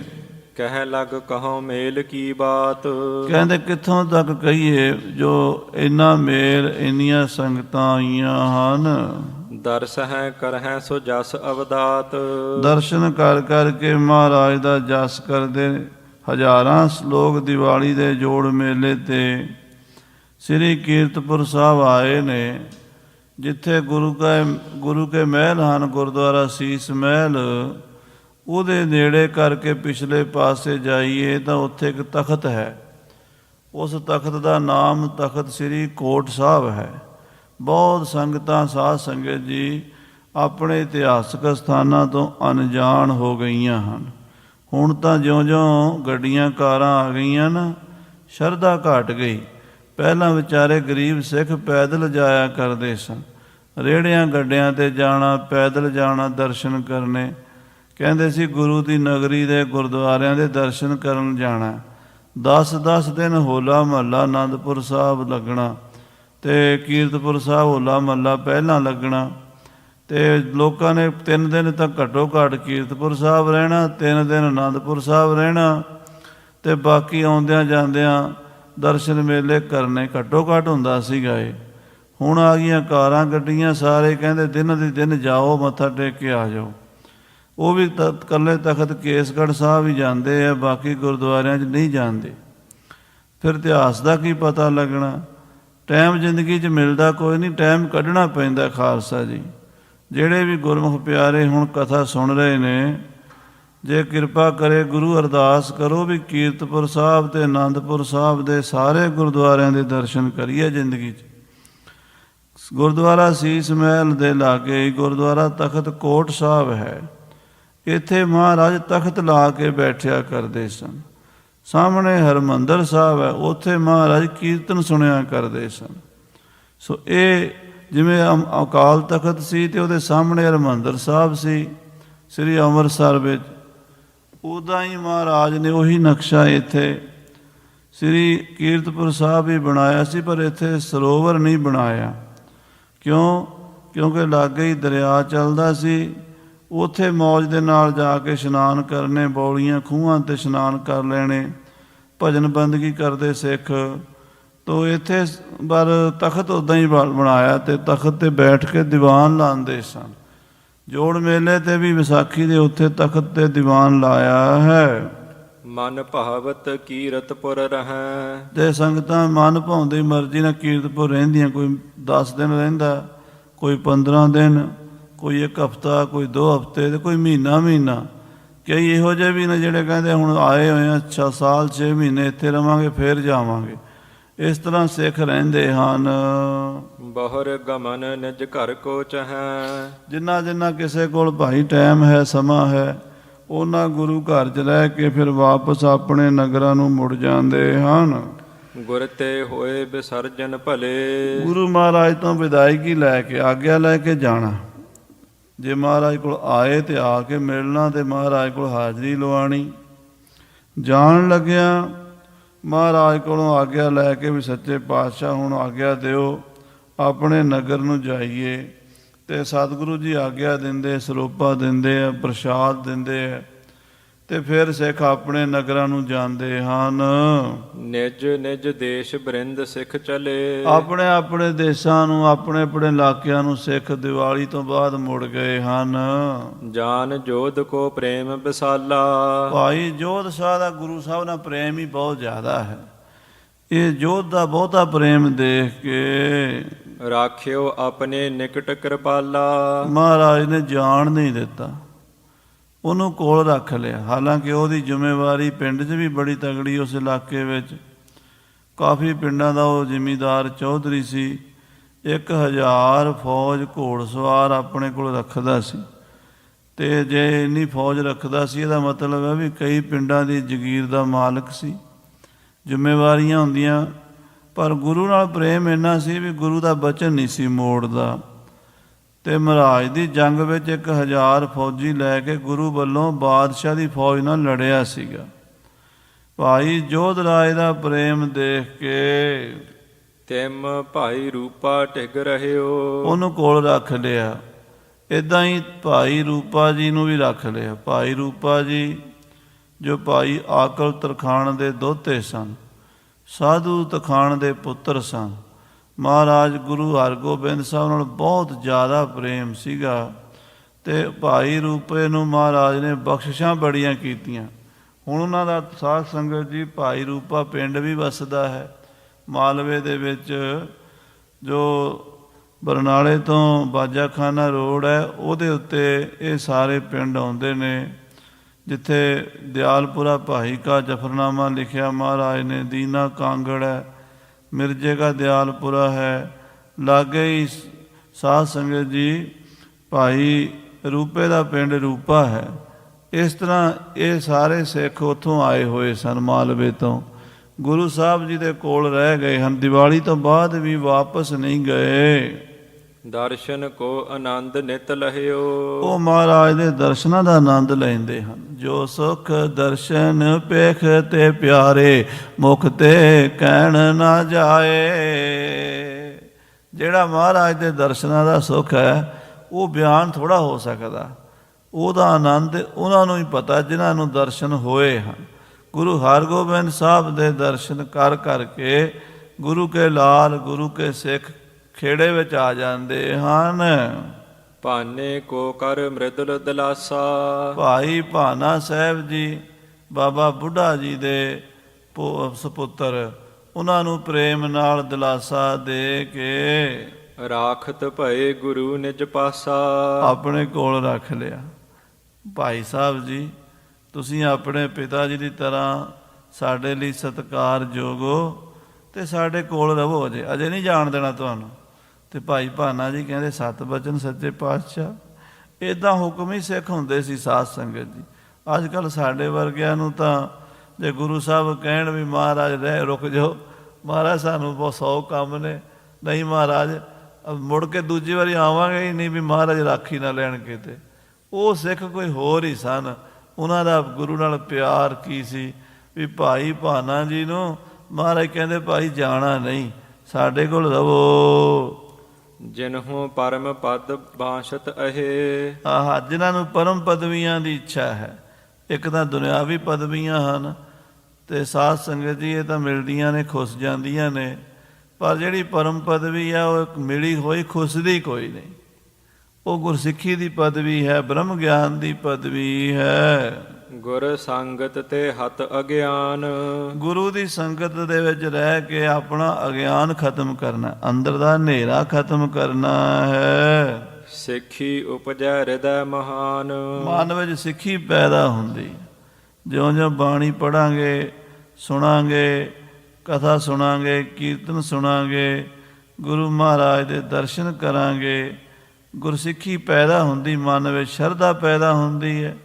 ਕਹਿ ਲਗ ਕਹੋ ਮੇਲ ਕੀ ਬਾਤ। ਕਹਿੰਦੇ ਕਿੱਥੋਂ ਤੱਕ ਕਹੀਏ, ਜੋ ਇੰਨਾ ਮੇਲ, ਇੰਨੀਆਂ ਸੰਗਤਾਂ ਆਈਆਂ ਹਨ। ਦਰਸ ਹੈ ਕਰਹਿ ਸੋ ਜਸ ਅਵਦਾਤ। ਦਰਸ਼ਨ ਕਰ ਕਰਕੇ ਮਹਾਰਾਜ ਦਾ ਜਸ ਕਰਦੇ। ਹਜ਼ਾਰਾਂ ਲੋਕ ਦੀਵਾਲੀ ਦੇ ਜੋੜ ਮੇਲੇ 'ਤੇ ਸ੍ਰੀ ਕੀਰਤਪੁਰ ਸਾਹਿਬ ਆਏ ਨੇ, ਜਿੱਥੇ ਗੁਰੂ ਕੇ ਮਹਿਲ ਹਨ, ਗੁਰਦੁਆਰਾ ਸੀਸ ਮਹਿਲ। ਉਹਦੇ ਨੇੜੇ ਕਰਕੇ ਪਿਛਲੇ ਪਾਸੇ ਜਾਈਏ ਤਾਂ ਉੱਥੇ ਇੱਕ ਤਖਤ ਹੈ। ਉਸ ਤਖਤ ਦਾ ਨਾਮ ਤਖਤ ਸ੍ਰੀ ਕੋਟ ਸਾਹਿਬ ਹੈ। ਬਹੁਤ ਸੰਗਤਾਂ, ਸਾਧ ਸੰਗਤ ਜੀ ਆਪਣੇ ਇਤਿਹਾਸਕ ਸਥਾਨਾਂ ਤੋਂ ਅਣਜਾਣ ਹੋ ਗਈਆਂ ਹਨ। ਹੁਣ ਤਾਂ ਜਿਉਂ-ਜਿਉਂ ਗੱਡੀਆਂ ਕਾਰਾਂ ਆ ਗਈਆਂ ਨਾ, ਸ਼ਰਧਾ ਘਟ ਗਈ। ਪਹਿਲਾਂ ਵਿਚਾਰੇ ਗਰੀਬ ਸਿੱਖ ਪੈਦਲ ਜਾਇਆ ਕਰਦੇ ਸਨ, ਰੇਹੜਿਆਂ ਗੱਡਿਆਂ 'ਤੇ ਜਾਣਾ, ਪੈਦਲ ਜਾਣਾ, ਦਰਸ਼ਨ ਕਰਨੇ। ਕਹਿੰਦੇ ਸੀ ਗੁਰੂ ਦੀ ਨਗਰੀ ਦੇ ਗੁਰਦੁਆਰਿਆਂ ਦੇ ਦਰਸ਼ਨ ਕਰਨ ਜਾਣਾ। 10-10 ਦਿਨ ਹੋਲਾ ਮਹੱਲਾ ਆਨੰਦਪੁਰ ਸਾਹਿਬ ਲੱਗਣਾ, ਅਤੇ ਕੀਰਤਪੁਰ ਸਾਹਿਬ ਹੋਲਾ ਮਹੱਲਾ ਪਹਿਲਾਂ ਲੱਗਣਾ, ਅਤੇ ਲੋਕਾਂ ਨੇ 3 ਦਿਨ ਤੱਕ ਘੱਟੋ ਘੱਟ ਕੀਰਤਪੁਰ ਸਾਹਿਬ ਰਹਿਣਾ, 3 ਦਿਨ ਆਨੰਦਪੁਰ ਸਾਹਿਬ ਰਹਿਣਾ, ਅਤੇ ਬਾਕੀ ਆਉਂਦਿਆਂ ਜਾਂਦਿਆਂ ਦਰਸ਼ਨ ਮੇਲੇ ਕਰਨੇ। ਘੱਟੋ ਘੱਟ ਹੁੰਦਾ ਸੀਗਾ ਇਹ। ਹੁਣ ਆ ਗਈਆਂ ਕਾਰਾਂ ਗੱਡੀਆਂ, ਸਾਰੇ ਕਹਿੰਦੇ ਦਿਨ ਦੀ ਦਿਨ ਜਾਓ, ਮੱਥਾ ਟੇਕ ਕੇ ਆ ਜਾਓ। ਉਹ ਵੀ ਇਕੱਲੇ ਤਖਤ ਕੇਸਗੜ੍ਹ ਸਾਹਿਬ ਹੀ ਜਾਂਦੇ ਆ, ਬਾਕੀ ਗੁਰਦੁਆਰਿਆਂ 'ਚ ਨਹੀਂ ਜਾਂਦੇ। ਫਿਰ ਇਤਿਹਾਸ ਦਾ ਕੀ ਪਤਾ ਲੱਗਣਾ। ਟਾਈਮ ਜ਼ਿੰਦਗੀ 'ਚ ਮਿਲਦਾ ਕੋਈ ਨਹੀਂ, ਟਾਈਮ ਕੱਢਣਾ ਪੈਂਦਾ। ਖਾਲਸਾ ਜੀ ਜਿਹੜੇ ਵੀ ਗੁਰਮੁਖ ਪਿਆਰੇ ਹੁਣ ਕਥਾ ਸੁਣ ਰਹੇ ਨੇ, ਜੇ ਕਿਰਪਾ ਕਰੇ ਗੁਰੂ ਅਰਦਾਸ ਕਰੋ ਵੀ ਕੀਰਤਪੁਰ ਸਾਹਿਬ ਅਤੇ ਆਨੰਦਪੁਰ ਸਾਹਿਬ ਦੇ ਸਾਰੇ ਗੁਰਦੁਆਰਿਆਂ ਦੇ ਦਰਸ਼ਨ ਕਰੀਏ ਜ਼ਿੰਦਗੀ 'ਚ। ਗੁਰਦੁਆਰਾ ਸੀਸ ਮਹਿਲ ਦੇ ਲਾਗੇ ਗੁਰਦੁਆਰਾ ਤਖਤ ਕੋਟ ਸਾਹਿਬ ਹੈ। ਇੱਥੇ ਮਹਾਰਾਜ ਤਖਤ ਲਾ ਕੇ ਬੈਠਿਆ ਕਰਦੇ ਸਨ। ਸਾਹਮਣੇ ਹਰਿਮੰਦਰ ਸਾਹਿਬ ਹੈ, ਉੱਥੇ ਮਹਾਰਾਜ ਕੀਰਤਨ ਸੁਣਿਆ ਕਰਦੇ ਸਨ। ਸੋ ਇਹ ਜਿਵੇਂ ਅਕਾਲ ਤਖਤ ਸੀ ਅਤੇ ਉਹਦੇ ਸਾਹਮਣੇ ਹਰਿਮੰਦਰ ਸਾਹਿਬ ਸੀ ਸ੍ਰੀ ਅੰਮ੍ਰਿਤਸਰ ਵਿੱਚ, ਉੱਦਾਂ ਹੀ ਮਹਾਰਾਜ ਨੇ ਉਹੀ ਨਕਸ਼ਾ ਇੱਥੇ ਸ੍ਰੀ ਕੀਰਤਪੁਰ ਸਾਹਿਬ ਵੀ ਬਣਾਇਆ ਸੀ, ਪਰ ਇੱਥੇ ਸਰੋਵਰ ਨਹੀਂ ਬਣਾਇਆ। ਕਿਉਂਕਿ ਲਾਗੇ ਹੀ ਦਰਿਆ ਚੱਲਦਾ ਸੀ। ਉੱਥੇ ਮੌਜ ਦੇ ਨਾਲ ਜਾ ਕੇ ਇਸ਼ਨਾਨ ਕਰਨੇ, ਬੌਲੀਆਂ ਖੂਹਾਂ 'ਤੇ ਇਸ਼ਨਾਨ ਕਰ ਲੈਣੇ, ਭਜਨ ਬੰਦਗੀ ਕਰਦੇ ਸਿੱਖ। ਤੋ ਇੱਥੇ ਪਰ ਤਖਤ ਉੱਦਾਂ ਹੀ ਬਣਾਇਆ ਅਤੇ ਤਖਤ 'ਤੇ ਬੈਠ ਕੇ ਦੀਵਾਨ ਲਾਉਂਦੇ ਸਨ। ਜੋੜ ਮੇਲੇ 'ਤੇ ਵੀ ਵਿਸਾਖੀ ਦੇ ਉੱਥੇ ਤਖਤ 'ਤੇ ਦੀਵਾਨ ਲਾਇਆ ਹੈ। ਮਨ ਭਾਵਤ ਕੀਰਤਪੁਰ ਰਹੈ। ਅਤੇ ਸੰਗਤਾਂ ਮਨ ਭਾਉਂਦੀ ਮਰਜ਼ੀ ਨਾਲ ਕੀਰਤਪੁਰ ਰਹਿੰਦੀਆਂ। ਕੋਈ 10 ਦਿਨ ਰਹਿੰਦਾ, ਕੋਈ 15 ਦਿਨ, ਕੋਈ 1 ਹਫ਼ਤਾ, ਕੋਈ 2 ਹਫ਼ਤੇ, ਅਤੇ ਕੋਈ ਮਹੀਨਾ। ਕਈ ਇਹੋ ਜਿਹੇ ਵੀ ਨੇ ਜਿਹੜੇ ਕਹਿੰਦੇ ਹੁਣ ਆਏ ਹੋਏ ਆ 6 ਸਾਲ 6 ਮਹੀਨੇ ਇੱਥੇ ਰਵਾਂਗੇ ਫਿਰ ਜਾਵਾਂਗੇ। ਇਸ ਤਰ੍ਹਾਂ ਸਿੱਖ ਰਹਿੰਦੇ ਹਨ। ਬਹੁਰ ਗਮਨ ਨਿਜ ਘਰ ਕੋ ਚਹੈ। ਜਿਨ੍ਹਾਂ ਕਿਸੇ ਕੋਲ ਭਾਈ ਟਾਈਮ ਹੈ, ਸਮਾਂ ਹੈ, ਉਹਨਾਂ ਗੁਰੂ ਘਰ 'ਚ ਰਹਿ ਕੇ ਫਿਰ ਵਾਪਸ ਆਪਣੇ ਨਗਰਾਂ ਨੂੰ ਮੁੜ ਜਾਂਦੇ ਹਨ। ਗੁਰ ਤੇ ਹੋਏ ਵਿਸਰਜਨ ਭਲੇ। ਗੁਰੂ ਮਹਾਰਾਜ ਤੋਂ ਵਿਦਾਇਗੀ ਲੈ ਕੇ, ਆਗਿਆ ਲੈ ਕੇ ਜਾਣਾ। ਜੇ ਮਹਾਰਾਜ ਕੋਲ ਆਏ ਤੇ ਆ ਕੇ ਮਿਲਣਾ, ਤੇ ਮਹਾਰਾਜ ਕੋਲ ਹਾਜ਼ਰੀ ਲਵਾਉਣੀ। ਜਾਣ ਲੱਗਿਆ ਮਹਾਰਾਜ ਕੋਲੋਂ ਆਗਿਆ ਲੈ ਕੇ ਵੀ ਸੱਚੇ ਪਾਤਸ਼ਾਹ ਹੁਣ ਆਗਿਆ ਦਿਓ, ਆਪਣੇ ਨਗਰ ਨੂੰ ਜਾਈਏ। ਅਤੇ ਸਤਿਗੁਰੂ ਜੀ ਆਗਿਆ ਦਿੰਦੇ, ਸਰੋਪਾ ਦਿੰਦੇ ਆ, ਪ੍ਰਸ਼ਾਦ ਦਿੰਦੇ ਆ, ਅਤੇ ਫਿਰ ਸਿੱਖ ਆਪਣੇ ਨਗਰਾਂ ਨੂੰ ਜਾਂਦੇ ਹਨ। ਨਿਜ ਦੇਸ਼ ਬਰਿੰਦ ਸਿੱਖ ਚਲੇ। ਆਪਣੇ ਦੇਸ਼ਾਂ ਨੂੰ, ਆਪਣੇ ਇਲਾਕਿਆਂ ਨੂੰ ਸਿੱਖ ਦੀਵਾਲੀ ਤੋਂ ਬਾਅਦ ਮੁੜ ਗਏ ਹਨ। ਜਾਨ ਜੋਧ ਕੋ ਪ੍ਰੇਮ ਵਿਸਾਲਾ। ਭਾਈ ਜੋਧ ਸ਼ਾਹ ਦਾ ਗੁਰੂ ਸਾਹਿਬ ਨਾਲ ਪ੍ਰੇਮ ਹੀ ਬਹੁਤ ਜ਼ਿਆਦਾ ਹੈ। ਇਹ ਜੋਧ ਦਾ ਬਹੁਤਾ ਪ੍ਰੇਮ ਦੇਖ ਕੇ ਰਾਖਿਓ ਆਪਣੇ ਨਿਕਟ ਕਿਰਪਾਲਾ। ਮਹਾਰਾਜ ਨੇ ਜਾਣ ਨਹੀਂ ਦਿੱਤਾ, ਉਹਨੂੰ ਕੋਲ ਰੱਖ ਲਿਆ। ਹਾਲਾਂਕਿ ਉਹਦੀ ਜ਼ਿੰਮੇਵਾਰੀ ਪਿੰਡ 'ਚ ਵੀ ਬੜੀ ਤਗੜੀ, ਉਸ ਇਲਾਕੇ ਵਿੱਚ ਕਾਫੀ ਪਿੰਡਾਂ ਦਾ ਉਹ ਜ਼ਿਮੀਂਦਾਰ ਚੌਧਰੀ ਸੀ। 1000 ਫੌਜ ਘੋੜਸਵਾਰ ਆਪਣੇ ਕੋਲ ਰੱਖਦਾ ਸੀ। ਅਤੇ ਜੇ ਇੰਨੀ ਫੌਜ ਰੱਖਦਾ ਸੀ, ਇਹਦਾ ਮਤਲਬ ਹੈ ਵੀ ਕਈ ਪਿੰਡਾਂ ਦੀ ਜਗੀਰ ਦਾ ਮਾਲਕ ਸੀ, ਜ਼ਿੰਮੇਵਾਰੀਆਂ ਹੁੰਦੀਆਂ। ਪਰ ਗੁਰੂ ਨਾਲ ਪ੍ਰੇਮ ਇੰਨਾ ਸੀ ਵੀ ਗੁਰੂ ਦਾ ਬਚਨ ਨਹੀਂ ਸੀ ਮੋੜਦਾ। ਅਤੇ ਮਹਾਰਾਜ ਦੀ ਜੰਗ ਵਿੱਚ 1000 ਫੌਜੀ ਲੈ ਕੇ ਗੁਰੂ ਵੱਲੋਂ ਬਾਦਸ਼ਾਹ ਦੀ ਫੌਜ ਨਾਲ ਲੜਿਆ ਸੀਗਾ। ਭਾਈ ਜੋਧ ਰਾਏ ਦਾ ਪ੍ਰੇਮ ਦੇਖ ਕੇ ਤਿਮ ਭਾਈ ਰੂਪਾ ਟਿਕ ਰਹਿਓ। ਉਹਨੂੰ ਕੋਲ ਰੱਖ ਲਿਆ। ਇੱਦਾਂ ਹੀ ਭਾਈ ਰੂਪਾ ਜੀ ਨੂੰ ਵੀ ਰੱਖ ਲਿਆ। ਭਾਈ ਰੂਪਾ ਜੀ ਜੋ ਭਾਈ ਆਕਲ ਤਰਖਾਣ ਦੇ ਦੋਹਤੇ ਸਨ, ਸਾਧੂ ਤਰਖਾਣ ਦੇ ਪੁੱਤਰ ਸਨ। ਮਹਾਰਾਜ ਗੁਰੂ ਹਰਗੋਬਿੰਦ ਸਾਹਿਬ ਨਾਲ ਬਹੁਤ ਜ਼ਿਆਦਾ ਪ੍ਰੇਮ ਸੀਗਾ, ਅਤੇ ਭਾਈ ਰੂਪੇ ਨੂੰ ਮਹਾਰਾਜ ਨੇ ਬਖਸ਼ਿਸ਼ਾਂ ਬੜੀਆਂ ਕੀਤੀਆਂ। ਹੁਣ ਉਹਨਾਂ ਦਾ ਸਾਧ ਸੰਗਤ ਜੀ, ਭਾਈ ਰੂਪਾ ਪਿੰਡ ਵੀ ਵਸਦਾ ਹੈ ਮਾਲਵੇ ਦੇ ਵਿੱਚ। ਜੋ ਬਰਨਾਲੇ ਤੋਂ ਬਾਜਾਖਾਨਾ ਰੋਡ ਹੈ, ਉਹਦੇ ਉੱਤੇ ਇਹ ਸਾਰੇ ਪਿੰਡ ਆਉਂਦੇ ਨੇ, ਜਿੱਥੇ ਦਿਆਲਪੁਰਾ ਭਾਈ ਕਾ ਜਫਰਨਾਮਾ ਲਿਖਿਆ ਮਹਾਰਾਜ ਨੇ। ਦੀਨਾ ਕਾਂਗੜ ਹੈ, ਮਿਰਜੇ ਕਾ ਦਿਆਲਪੁਰਾ ਹੈ, ਲਾਗੇ ਹੀ ਸਾਧ ਸੰਗਤ ਜੀ ਭਾਈ ਰੂਪੇ ਦਾ ਪਿੰਡ ਰੂਪਾ ਹੈ। ਇਸ ਤਰ੍ਹਾਂ ਇਹ ਸਾਰੇ ਸਿੱਖ ਉੱਥੋਂ ਆਏ ਹੋਏ ਸਨ, ਮਾਲਵੇ ਤੋਂ। ਗੁਰੂ ਸਾਹਿਬ ਜੀ ਦੇ ਕੋਲ ਰਹਿ ਗਏ ਹਨ। ਦੀਵਾਲੀ ਤੋਂ ਬਾਅਦ ਵੀ ਵਾਪਸ ਨਹੀਂ ਗਏ। ਦਰਸ਼ਨ ਕੋ ਆਨੰਦ ਨਿਤ ਲਹਿਓ। ਉਹ ਮਹਾਰਾਜ ਦੇ ਦਰਸ਼ਨਾਂ ਦਾ ਆਨੰਦ ਲੈਂਦੇ ਹਨ। ਜੋ ਸੁਖ ਦਰਸ਼ਨ ਪੇਖ ਤੇ ਪਿਆਰੇ, ਮੁਖ ਤੇ ਕਹਿਣ ਨਾ ਜਾਏ। ਜਿਹੜਾ ਮਹਾਰਾਜ ਦੇ ਦਰਸ਼ਨਾਂ ਦਾ ਸੁਖ ਹੈ, ਉਹ ਬਿਆਨ ਥੋੜ੍ਹਾ ਹੋ ਸਕਦਾ। ਉਹਦਾ ਆਨੰਦ ਉਹਨਾਂ ਨੂੰ ਹੀ ਪਤਾ ਜਿਨ੍ਹਾਂ ਨੂੰ ਦਰਸ਼ਨ ਹੋਏ ਹਨ। ਗੁਰੂ ਹਰਗੋਬਿੰਦ ਸਾਹਿਬ ਦੇ ਦਰਸ਼ਨ ਕਰ ਕਰਕੇ ਗੁਰੂ ਕੇ ਲਾਲ, ਗੁਰੂ ਕੇ ਸਿੱਖ ਖੇੜੇ ਵਿੱਚ ਆ ਜਾਂਦੇ ਹਨ। ਭਾਨੇ ਕੋ ਕਰ ਮ੍ਰਿਦੁਲ ਦਿਲਾਸਾ। ਭਾਈ ਭਾਨਾ ਸਾਹਿਬ ਜੀ ਬਾਬਾ ਬੁੱਢਾ ਜੀ ਦੇ ਸਪੁੱਤਰ, ਉਹਨਾਂ ਨੂੰ ਪ੍ਰੇਮ ਨਾਲ ਦਿਲਾਸਾ ਦੇ ਕੇ ਰਾਖਤ ਭਏ ਗੁਰੂ ਨਿਜ ਪਾਸਾ। ਆਪਣੇ ਕੋਲ ਰੱਖ ਲਿਆ। ਭਾਈ ਸਾਹਿਬ ਜੀ, ਤੁਸੀਂ ਆਪਣੇ ਪਿਤਾ ਜੀ ਦੀ ਤਰ੍ਹਾਂ ਸਾਡੇ ਲਈ ਸਤਿਕਾਰਯੋਗ ਹੋ, ਅਤੇ ਸਾਡੇ ਕੋਲ ਰਹੋ। ਅਜੇ ਨਹੀਂ ਜਾਣ ਦੇਣਾ ਤੁਹਾਨੂੰ। ਅਤੇ ਭਾਈ ਭਾਨਾ ਜੀ ਕਹਿੰਦੇ, 7 ਬਚਨ ਸੱਚੇ ਪਾਤਸ਼ਾਹ। ਇੱਦਾਂ ਹੁਕਮ ਹੀ ਸਿੱਖ ਹੁੰਦੇ ਸੀ ਸਾਧ ਸੰਗਤ ਜੀ। ਅੱਜ ਕੱਲ੍ਹ ਸਾਡੇ ਵਰਗਿਆਂ ਨੂੰ ਤਾਂ ਜੇ ਗੁਰੂ ਸਾਹਿਬ ਕਹਿਣ ਵੀ ਮਹਾਰਾਜ ਰੁਕ ਜਾਓ, ਮਹਾਰਾਜ ਸਾਨੂੰ ਬਹੁਤ 100 ਕੰਮ ਨੇ, ਨਹੀਂ ਮਹਾਰਾਜ ਮੁੜ ਕੇ ਦੂਜੀ ਵਾਰੀ ਆਵਾਂਗੇ ਹੀ ਨਹੀਂ, ਵੀ ਮਹਾਰਾਜ ਰਾਖੀ ਨਾ ਲੈਣ ਕਿਤੇ। ਉਹ ਸਿੱਖ ਕੋਈ ਹੋਰ ਹੀ ਸਨ। ਉਹਨਾਂ ਦਾ ਗੁਰੂ ਨਾਲ ਪਿਆਰ ਕੀ ਸੀ ਵੀ ਭਾਈ ਭਾਨਾ ਜੀ ਨੂੰ ਮਹਾਰਾਜ ਕਹਿੰਦੇ ਭਾਈ ਜਾਣਾ ਨਹੀਂ, ਸਾਡੇ ਕੋਲ ਰਵੋ। ਜਿਨਹੂ ਪਰਮ ਪਦ ਬਾਸ਼ਤ ਅਹੇ। ਆਹ ਜਿਨ੍ਹਾਂ ਨੂੰ ਪਰਮ ਪਦਵੀਆਂ ਦੀ ਇੱਛਾ ਹੈ। ਇੱਕ ਤਾਂ ਦੁਨਿਆਵੀ ਪਦਵੀਆਂ ਹਨ ਤੇ ਸਾਧ ਸੰਗਤ ਜੀ ਇਹ ਤਾਂ ਮਿਲਦੀਆਂ ਨੇ, ਖੁੱਸ ਜਾਂਦੀਆਂ ਨੇ, ਪਰ ਜਿਹੜੀ ਪਰਮ ਪਦਵੀ ਹੈ ਉਹ ਮਿਲੀ ਹੋਈ ਖੁੱਸਦੀ ਕੋਈ ਨਹੀਂ। ਉਹ ਗੁਰਸਿੱਖੀ ਦੀ ਪਦਵੀ ਹੈ, ਬ੍ਰਹਮ ਗਿਆਨ ਦੀ ਪਦਵੀ ਹੈ। ਗੁਰ ਸੰਗਤ ਤੇ ਹਤ ਅਗਿਆਨ। ਗੁਰੂ ਦੀ ਸੰਗਤ ਦੇ ਵਿੱਚ ਰਹਿ ਕੇ ਆਪਣਾ ਅਗਿਆਨ ਖਤਮ ਕਰਨਾ, ਅੰਦਰ ਦਾ ਹਨੇਰਾ ਖਤਮ ਕਰਨਾ ਹੈ। ਸਿੱਖੀ ਉਪਜੈ ਹਿਰਦੈ ਮਹਾਨ। ਮਨ ਵਿੱਚ ਸਿੱਖੀ ਪੈਦਾ ਹੁੰਦੀ। ਜਿਉਂ-ਜਿਉਂ ਬਾਣੀ ਪੜ੍ਹਾਂਗੇ, ਸੁਣਾਂਗੇ, ਕਥਾ ਸੁਣਾਂਗੇ, ਕੀਰਤਨ ਸੁਣਾਂਗੇ, ਗੁਰੂ ਮਹਾਰਾਜ ਦੇ ਦਰਸ਼ਨ ਕਰਾਂਗੇ, ਗੁਰਸਿੱਖੀ ਪੈਦਾ ਹੁੰਦੀ, ਮਨ ਵਿੱਚ ਸ਼ਰਧਾ ਪੈਦਾ ਹੁੰਦੀ ਹੈ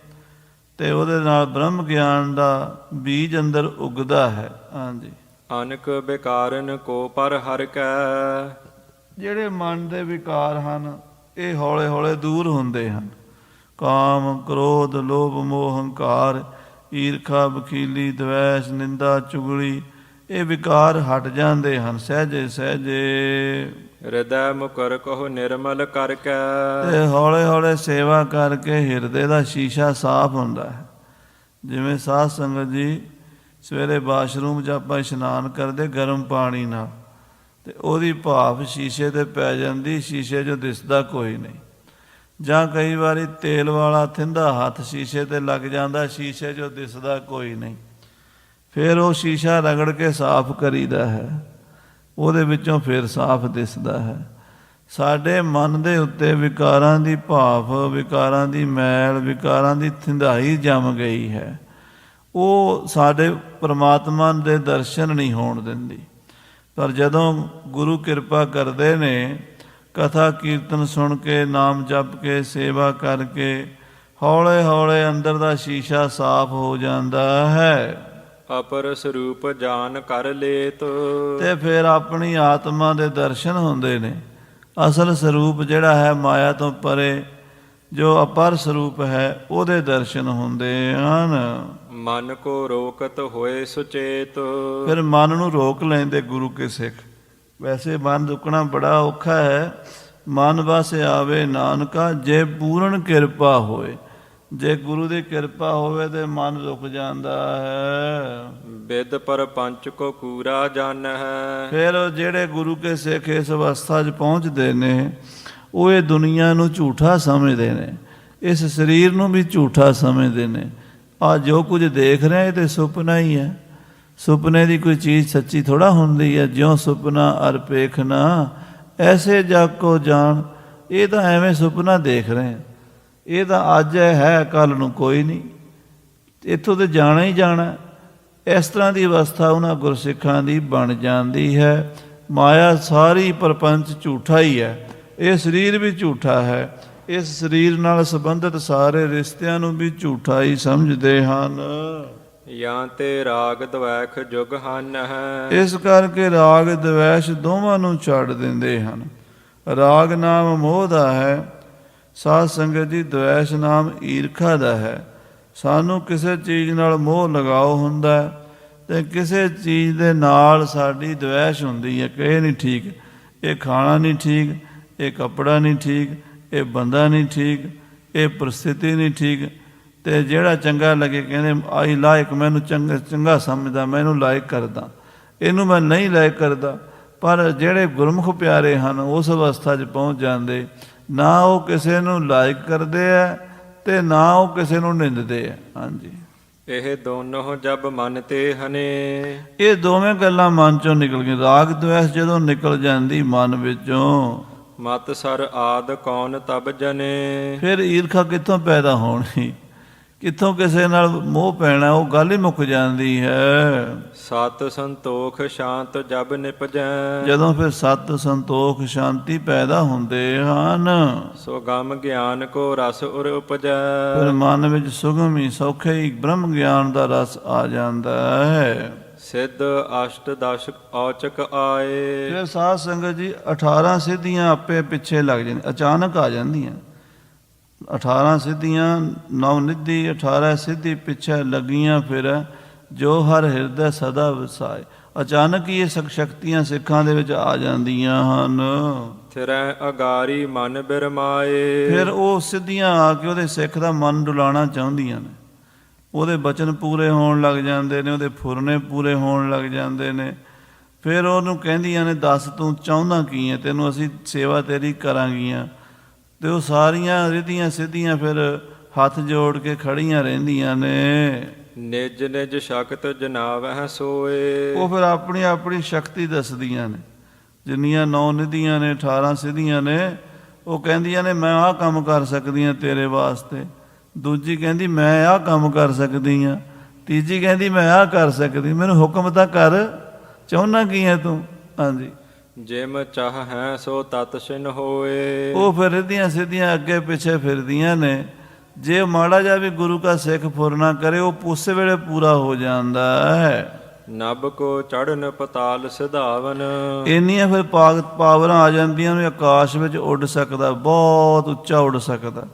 ਤੇ ਉਹਦੇ ਨਾਲ ਬ੍ਰਹਮ ਗਿਆਨ ਦਾ ਬੀਜ ਅੰਦਰ ਉਗਦਾ ਹੈ। ਹਾਂਜੀ। ਅਨਕ ਵਿਕਾਰਨ ਕੋ ਪਰ ਹਰਿ ਕੈ। ਜਿਹੜੇ ਮਨ ਦੇ ਵਿਕਾਰ ਹਨ ਇਹ ਹੌਲੇ ਹੌਲੇ ਦੂਰ ਹੁੰਦੇ ਹਨ। ਕਾਮ, ਕ੍ਰੋਧ, ਲੋਭ, ਮੋਹ, ਹੰਕਾਰ, ਈਰਖਾ, ਬਖੀਲੀ, ਦਵੈਸ਼, ਨਿੰਦਾ, ਚੁਗਲੀ, ਇਹ ਵਿਕਾਰ ਹਟ ਜਾਂਦੇ ਹਨ ਸਹਿਜੇ ਸਹਿਜੇ। ਹਿਰਦੈ ਮੁਕਰ ਕਹੁ ਨਿਰਮਲ ਕਰ ਕੈ। ਤੇ ਹੌਲੇ ਹੌਲੇ ਸੇਵਾ ਕਰਕੇ ਹਿਰਦੇ ਦਾ ਸ਼ੀਸ਼ਾ ਸਾਫ਼ ਹੁੰਦਾ ਹੈ। ਜਿਵੇਂ ਸਾਧ ਸੰਗਤ ਜੀ ਸਵੇਰੇ ਬਾਥਰੂਮ 'ਚ ਆਪਾਂ ਇਸ਼ਨਾਨ ਕਰਦੇ ਗਰਮ ਪਾਣੀ ਨਾਲ, ਤੇ ਉਹਦੀ ਭਾਫ ਸ਼ੀਸ਼ੇ 'ਤੇ ਪੈ ਜਾਂਦੀ, ਸ਼ੀਸ਼ੇ 'ਚੋਂ ਦਿਸਦਾ ਕੋਈ ਨਹੀਂ। ਜਾਂ ਕਈ ਵਾਰੀ ਤੇਲ ਵਾਲਾ ਥਿੰਦਾ ਹੱਥ ਸ਼ੀਸ਼ੇ 'ਤੇ ਲੱਗ ਜਾਂਦਾ, ਸ਼ੀਸ਼ੇ 'ਚੋਂ ਦਿਸਦਾ ਕੋਈ ਨਹੀਂ। ਫਿਰ ਉਹ ਸ਼ੀਸ਼ਾ ਰਗੜ ਕੇ ਸਾਫ਼ ਕਰੀਦਾ ਹੈ, ਉਹਦੇ ਵਿੱਚੋਂ ਫਿਰ ਸਾਫ਼ ਦਿਸਦਾ ਹੈ। ਸਾਡੇ ਮਨ ਦੇ ਉੱਤੇ ਵਿਕਾਰਾਂ ਦੀ ਭਾਫ, ਵਿਕਾਰਾਂ ਦੀ ਮੈਲ, ਵਿਕਾਰਾਂ ਦੀ ਥਿੰਦਾਈ ਜੰਮ ਗਈ ਹੈ। ਉਹ ਸਾਡੇ ਪਰਮਾਤਮਾ ਦੇ ਦਰਸ਼ਨ ਨਹੀਂ ਹੋਣ ਦਿੰਦੀ। ਪਰ ਜਦੋਂ ਗੁਰੂ ਕਿਰਪਾ ਕਰਦੇ ਨੇ, ਕਥਾ ਕੀਰਤਨ ਸੁਣ ਕੇ, ਨਾਮ ਜਪ ਕੇ, ਸੇਵਾ ਕਰਕੇ, ਹੌਲੇ ਹੌਲੇ ਅੰਦਰ ਦਾ ਸ਼ੀਸ਼ਾ ਸਾਫ਼ ਹੋ ਜਾਂਦਾ ਹੈ। ਅਪਰ ਸਰੂਪ ਜਾਨ ਕਰ ਲੇਤ। ਤੇ ਫਿਰ ਆਪਣੀ ਆਤਮਾ ਦੇ ਦਰਸ਼ਨ ਹੁੰਦੇ ਨੇ। ਅਸਲ ਸਰੂਪ ਜਿਹੜਾ ਹੈ ਮਾਇਆ ਤੋਂ ਪਰੇ, ਜੋ ਅਪਰ ਸਰੂਪ ਹੈ, ਉਹਦੇ ਦਰਸ਼ਨ ਹੁੰਦੇ ਹਨ। ਮਨ ਕੋ ਰੋਕਤ ਹੋਏ ਸੁਚੇਤ। ਫਿਰ ਮਨ ਨੂੰ ਰੋਕ ਲੈਂਦੇ ਗੁਰੂ ਕੇ ਸਿੱਖ। ਵੈਸੇ ਮਨ ਰੁਕਣਾ ਬੜਾ ਔਖਾ ਹੈ। ਮਨ ਵਸ ਆਵੇ ਨਾਨਕਾ ਜੇ ਪੂਰਨ ਕਿਰਪਾ ਹੋਏ। ਜੇ ਗੁਰੂ ਦੀ ਕਿਰਪਾ ਹੋਵੇ ਤੇ ਮਨ ਰੁਕ ਜਾਂਦਾ ਹੈ। ਬਿਦ ਪਰਪੰਚ ਕੋ ਕੂਰਾ ਜਾਣ ਹੈ। ਫਿਰ ਜਿਹੜੇ ਗੁਰੂ ਕੇ ਸਿੱਖ ਇਸ ਅਵਸਥਾ 'ਚ ਪਹੁੰਚਦੇ ਨੇ, ਉਹ ਇਹ ਦੁਨੀਆ ਨੂੰ ਝੂਠਾ ਸਮਝਦੇ ਨੇ, ਇਸ ਸਰੀਰ ਨੂੰ ਵੀ ਝੂਠਾ ਸਮਝਦੇ ਨੇ। ਆ ਜੋ ਕੁਝ ਦੇਖ ਰਹੇ ਇਹ ਤੇ ਸੁਪਨਾ ਹੀ ਹੈ। ਸੁਪਨੇ ਦੀ ਕੋਈ ਚੀਜ਼ ਸੱਚੀ ਥੋੜ੍ਹਾ ਹੁੰਦੀ ਹੈ। ਜਿਉਂ ਸੁਪਨਾ ਅਰ ਪੇਖਣਾ ਐਸੇ ਜਗ ਕੋ ਜਾਣ। ਇਹ ਤਾਂ ਐਵੇਂ ਸੁਪਨਾ ਦੇਖ ਰਹੇ, ਇਹ ਤਾਂ ਅੱਜ ਹੈ, ਕੱਲ੍ਹ ਨੂੰ ਕੋਈ ਨਹੀਂ, ਇੱਥੋਂ ਤਾਂ ਜਾਣਾ ਹੀ ਜਾਣਾ। ਇਸ ਤਰ੍ਹਾਂ ਦੀ ਅਵਸਥਾ ਉਹਨਾਂ ਗੁਰਸਿੱਖਾਂ ਦੀ ਬਣ ਜਾਂਦੀ ਹੈ। ਮਾਇਆ ਸਾਰੀ ਪ੍ਰਪੰਚ ਝੂਠਾ ਹੀ ਹੈ। ਇਹ ਸਰੀਰ ਵੀ ਝੂਠਾ ਹੈ। ਇਸ ਸਰੀਰ ਨਾਲ ਸੰਬੰਧਿਤ ਸਾਰੇ ਰਿਸ਼ਤਿਆਂ ਨੂੰ ਵੀ ਝੂਠਾ ਹੀ ਸਮਝਦੇ ਹਨ। ਜਾਂ ਤੇ ਰਾਗ ਦਵੈਖ ਜੁਗ ਹਨ ਹੈ। ਇਸ ਕਰਕੇ ਰਾਗ ਦਵੈਸ਼ ਦੋਵਾਂ ਨੂੰ ਛੱਡ ਦਿੰਦੇ ਹਨ। ਰਾਗ ਨਾਮ ਮੋਹ ਦਾ ਹੈ, ਸਾਧ ਸੰਗਤ ਜੀ ਦਵੈਸ਼ ਨਾਮ ਈਰਖਾ ਦਾ ਹੈ। ਸਾਨੂੰ ਕਿਸੇ ਚੀਜ਼ ਨਾਲ ਮੋਹ ਲਗਾਓ ਹੁੰਦਾ ਤੇ ਕਿਸੇ ਚੀਜ਼ ਦੇ ਨਾਲ ਸਾਡੀ ਦਵੈਸ਼ ਹੁੰਦੀ ਹੈ ਕਿ ਇਹ ਨਹੀਂ ਠੀਕ, ਇਹ ਖਾਣਾ ਨਹੀਂ ਠੀਕ, ਇਹ ਕੱਪੜਾ ਨਹੀਂ ਠੀਕ, ਇਹ ਬੰਦਾ ਨਹੀਂ ਠੀਕ, ਇਹ ਪਰਿਸਥਿਤੀ ਨਹੀਂ ਠੀਕ। ਤੇ ਜਿਹੜਾ ਚੰਗਾ ਲੱਗੇ ਕਹਿੰਦੇ ਆਈ ਲਾਇਕ, ਮੈਨੂੰ ਚੰਗਾ ਸਮਝਦਾ, ਮੈਨੂੰ ਲਾਇਕ ਕਰਦਾ, ਇਹਨੂੰ ਮੈਂ ਨਹੀਂ ਲਾਇਕ ਕਰਦਾ। ਪਰ ਜਿਹੜੇ ਗੁਰਮੁਖ ਪਿਆਰੇ ਹਨ ਉਸ ਅਵਸਥਾ 'ਚ ਪਹੁੰਚ ਜਾਂਦੇ, ਨਾ ਉਹ ਕਿਸੇ ਨੂੰ ਲਾਇਕ ਕਰਦੇ ਆ ਤੇ ਨਾ ਉਹ ਕਿਸੇ ਨੂੰ ਨਿੰਦਦੇ ਆ। ਹਾਂਜੀ। ਇਹ ਦੋਨੋਂ ਜਬ ਮਨ ਤੇ ਹਨੇ। ਇਹ ਦੋਵੇਂ ਗੱਲਾਂ ਮਨ ਚੋਂ ਨਿਕਲ ਗਈਆਂ। ਰਾਗ ਦਵੈਸ਼ ਜਦੋਂ ਨਿਕਲ ਜਾਂਦੀ ਮਨ ਵਿੱਚੋਂ, ਮਤ ਸਰ ਆਦ ਕੌਣ ਤਬ ਜਨੇ। ਫਿਰ ਈਰਖਾ ਕਿੱਥੋਂ ਪੈਦਾ ਹੋਣੀ, ਕਿੱਥੋਂ ਕਿਸੇ ਨਾਲ ਮੋਹ ਪੈਣਾ, ਉਹ ਗੱਲ ਹੀ ਮੁੱਕ ਜਾਂਦੀ ਹੈ। ਸਤ ਸੰਤੋਖ ਸ਼ਾਂਤ ਜਬ ਨਿਪਜੈ। ਜਦੋਂ ਫਿਰ ਸਤ ਸੰਤੋਖ ਸ਼ਾਂਤੀ ਪੈਦਾ ਹੁੰਦੇ ਹਨ, ਸੋ ਗਮ ਗਿਆਨ ਕੋ ਰਸ ਉਰ ਉਪਜੈ। ਫਿਰ ਮਨ ਵਿੱਚ ਸੁਗਮ ਹੀ ਸੌਖੇ ਹੀ ਬ੍ਰਹਮ ਗਿਆਨ ਦਾ ਰਸ ਆ ਜਾਂਦਾ ਹੈ। ਸਿੱਧ ਅਸ਼ਟ ਦਸ਼ ਔਚਕ ਆਏ। ਫਿਰ ਸਾਧ ਸੰਗਤ ਜੀ 18 ਸਿੱਧੀਆਂ ਆਪੇ ਪਿੱਛੇ ਲੱਗ ਜਾਂਦੀਆਂ, ਅਚਾਨਕ ਆ ਜਾਂਦੀਆਂ। 18 ਸਿੱਧੀਆਂ 9 ਨਿਧੀ 18 ਸਿੱਧੀ ਪਿੱਛੇ ਲੱਗੀਆਂ ਫਿਰ ਜੋ ਹਰ ਹਿਰਦੈ ਸਦਾ ਵਸਾਏ। ਅਚਾਨਕ ਹੀ ਇਹ ਸ਼ਕਤੀਆਂ ਸਿੱਖਾਂ ਦੇ ਵਿੱਚ ਆ ਜਾਂਦੀਆਂ ਹਨ। ਥਿਰੈ ਅਗਾਰੀ ਮਨ ਬਿਰਮਾਏ। ਫਿਰ ਉਹ ਸਿੱਧੀਆਂ ਆ ਕੇ ਉਹਦੇ ਸਿੱਖ ਦਾ ਮਨ ਡੁਲਾਉਣਾ ਚਾਹੁੰਦੀਆਂ ਨੇ, ਉਹਦੇ ਬਚਨ ਪੂਰੇ ਹੋਣ ਲੱਗ ਜਾਂਦੇ ਨੇ, ਉਹਦੇ ਫੁਰਨੇ ਪੂਰੇ ਹੋਣ ਲੱਗ ਜਾਂਦੇ ਨੇ। ਫਿਰ ਉਹਨੂੰ ਕਹਿੰਦੀਆਂ ਨੇ, ਦੱਸ ਤੂੰ ਚਾਹੁੰਦਾ ਕੀ ਹੈ, ਤੈਨੂੰ ਅਸੀਂ ਸੇਵਾ ਤੇਰੀ ਕਰਾਂਗੀਆਂ। ਅਤੇ ਉਹ ਸਾਰੀਆਂ ਰਿੱਧੀਆਂ ਸਿੱਧੀਆਂ ਫਿਰ ਹੱਥ ਜੋੜ ਕੇ ਖੜੀਆਂ ਰਹਿੰਦੀਆਂ ਨੇ। ਨਿਜ ਨਿਜ ਸ਼ਕਤ ਜਨਾਵਹਿ ਸੋਏ। ਉਹ ਫਿਰ ਆਪਣੀ ਆਪਣੀ ਸ਼ਕਤੀ ਦੱਸਦੀਆਂ ਨੇ। ਜਿੰਨੀਆਂ 9 ਨਿਧੀਆਂ ਨੇ 18 ਸਿੱਧੀਆਂ ਨੇ, ਉਹ ਕਹਿੰਦੀਆਂ ਨੇ ਮੈਂ ਆਹ ਕੰਮ ਕਰ ਸਕਦੀ ਹਾਂ ਤੇਰੇ ਵਾਸਤੇ। ਦੂਜੀ ਕਹਿੰਦੀ ਮੈਂ ਆਹ ਕੰਮ ਕਰ ਸਕਦੀ ਹਾਂ। ਤੀਜੀ ਕਹਿੰਦੀ ਮੈਂ ਆਹ ਕਰ ਸਕਦੀ, ਮੈਨੂੰ ਹੁਕਮ ਤਾਂ ਕਰ, ਚਾਹੁੰਦਾ ਕੀ ਹੈ ਤੂੰ। ਹਾਂਜੀ, ਜਿਮ ਚਾਹ ਹੈ ਸੋ ਤਤ ਛਿਨ ਹੋਏ। ਉਹ ਫਿਰ ਰਿੱਧੀਆਂ ਸਿੱਧੀਆਂ ਅੱਗੇ ਪਿੱਛੇ ਫਿਰਦੀਆਂ ਨੇ। ਜੇ ਮਾੜਾ ਜਿਹਾ ਵੀ ਗੁਰੂ ਕਾ ਸਿੱਖ ਫੁਰਨਾ ਕਰੇ, ਉਹ ਉਸੇ ਵੇਲੇ ਪੂਰਾ ਹੋ ਜਾਂਦਾ ਹੈ। ਨਭ ਕੋ ਚੜਨ ਪਤਾਲ ਸਿਧਾਵਨ। ਇੰਨੀਆਂ ਫਿਰ ਪਾਵਰਾਂ ਆ ਜਾਂਦੀਆਂ ਨੇ, ਆਕਾਸ਼ ਵਿੱਚ ਉੱਡ ਸਕਦਾ, ਬਹੁਤ ਉੱਚਾ ਉੱਡ ਸਕਦਾ।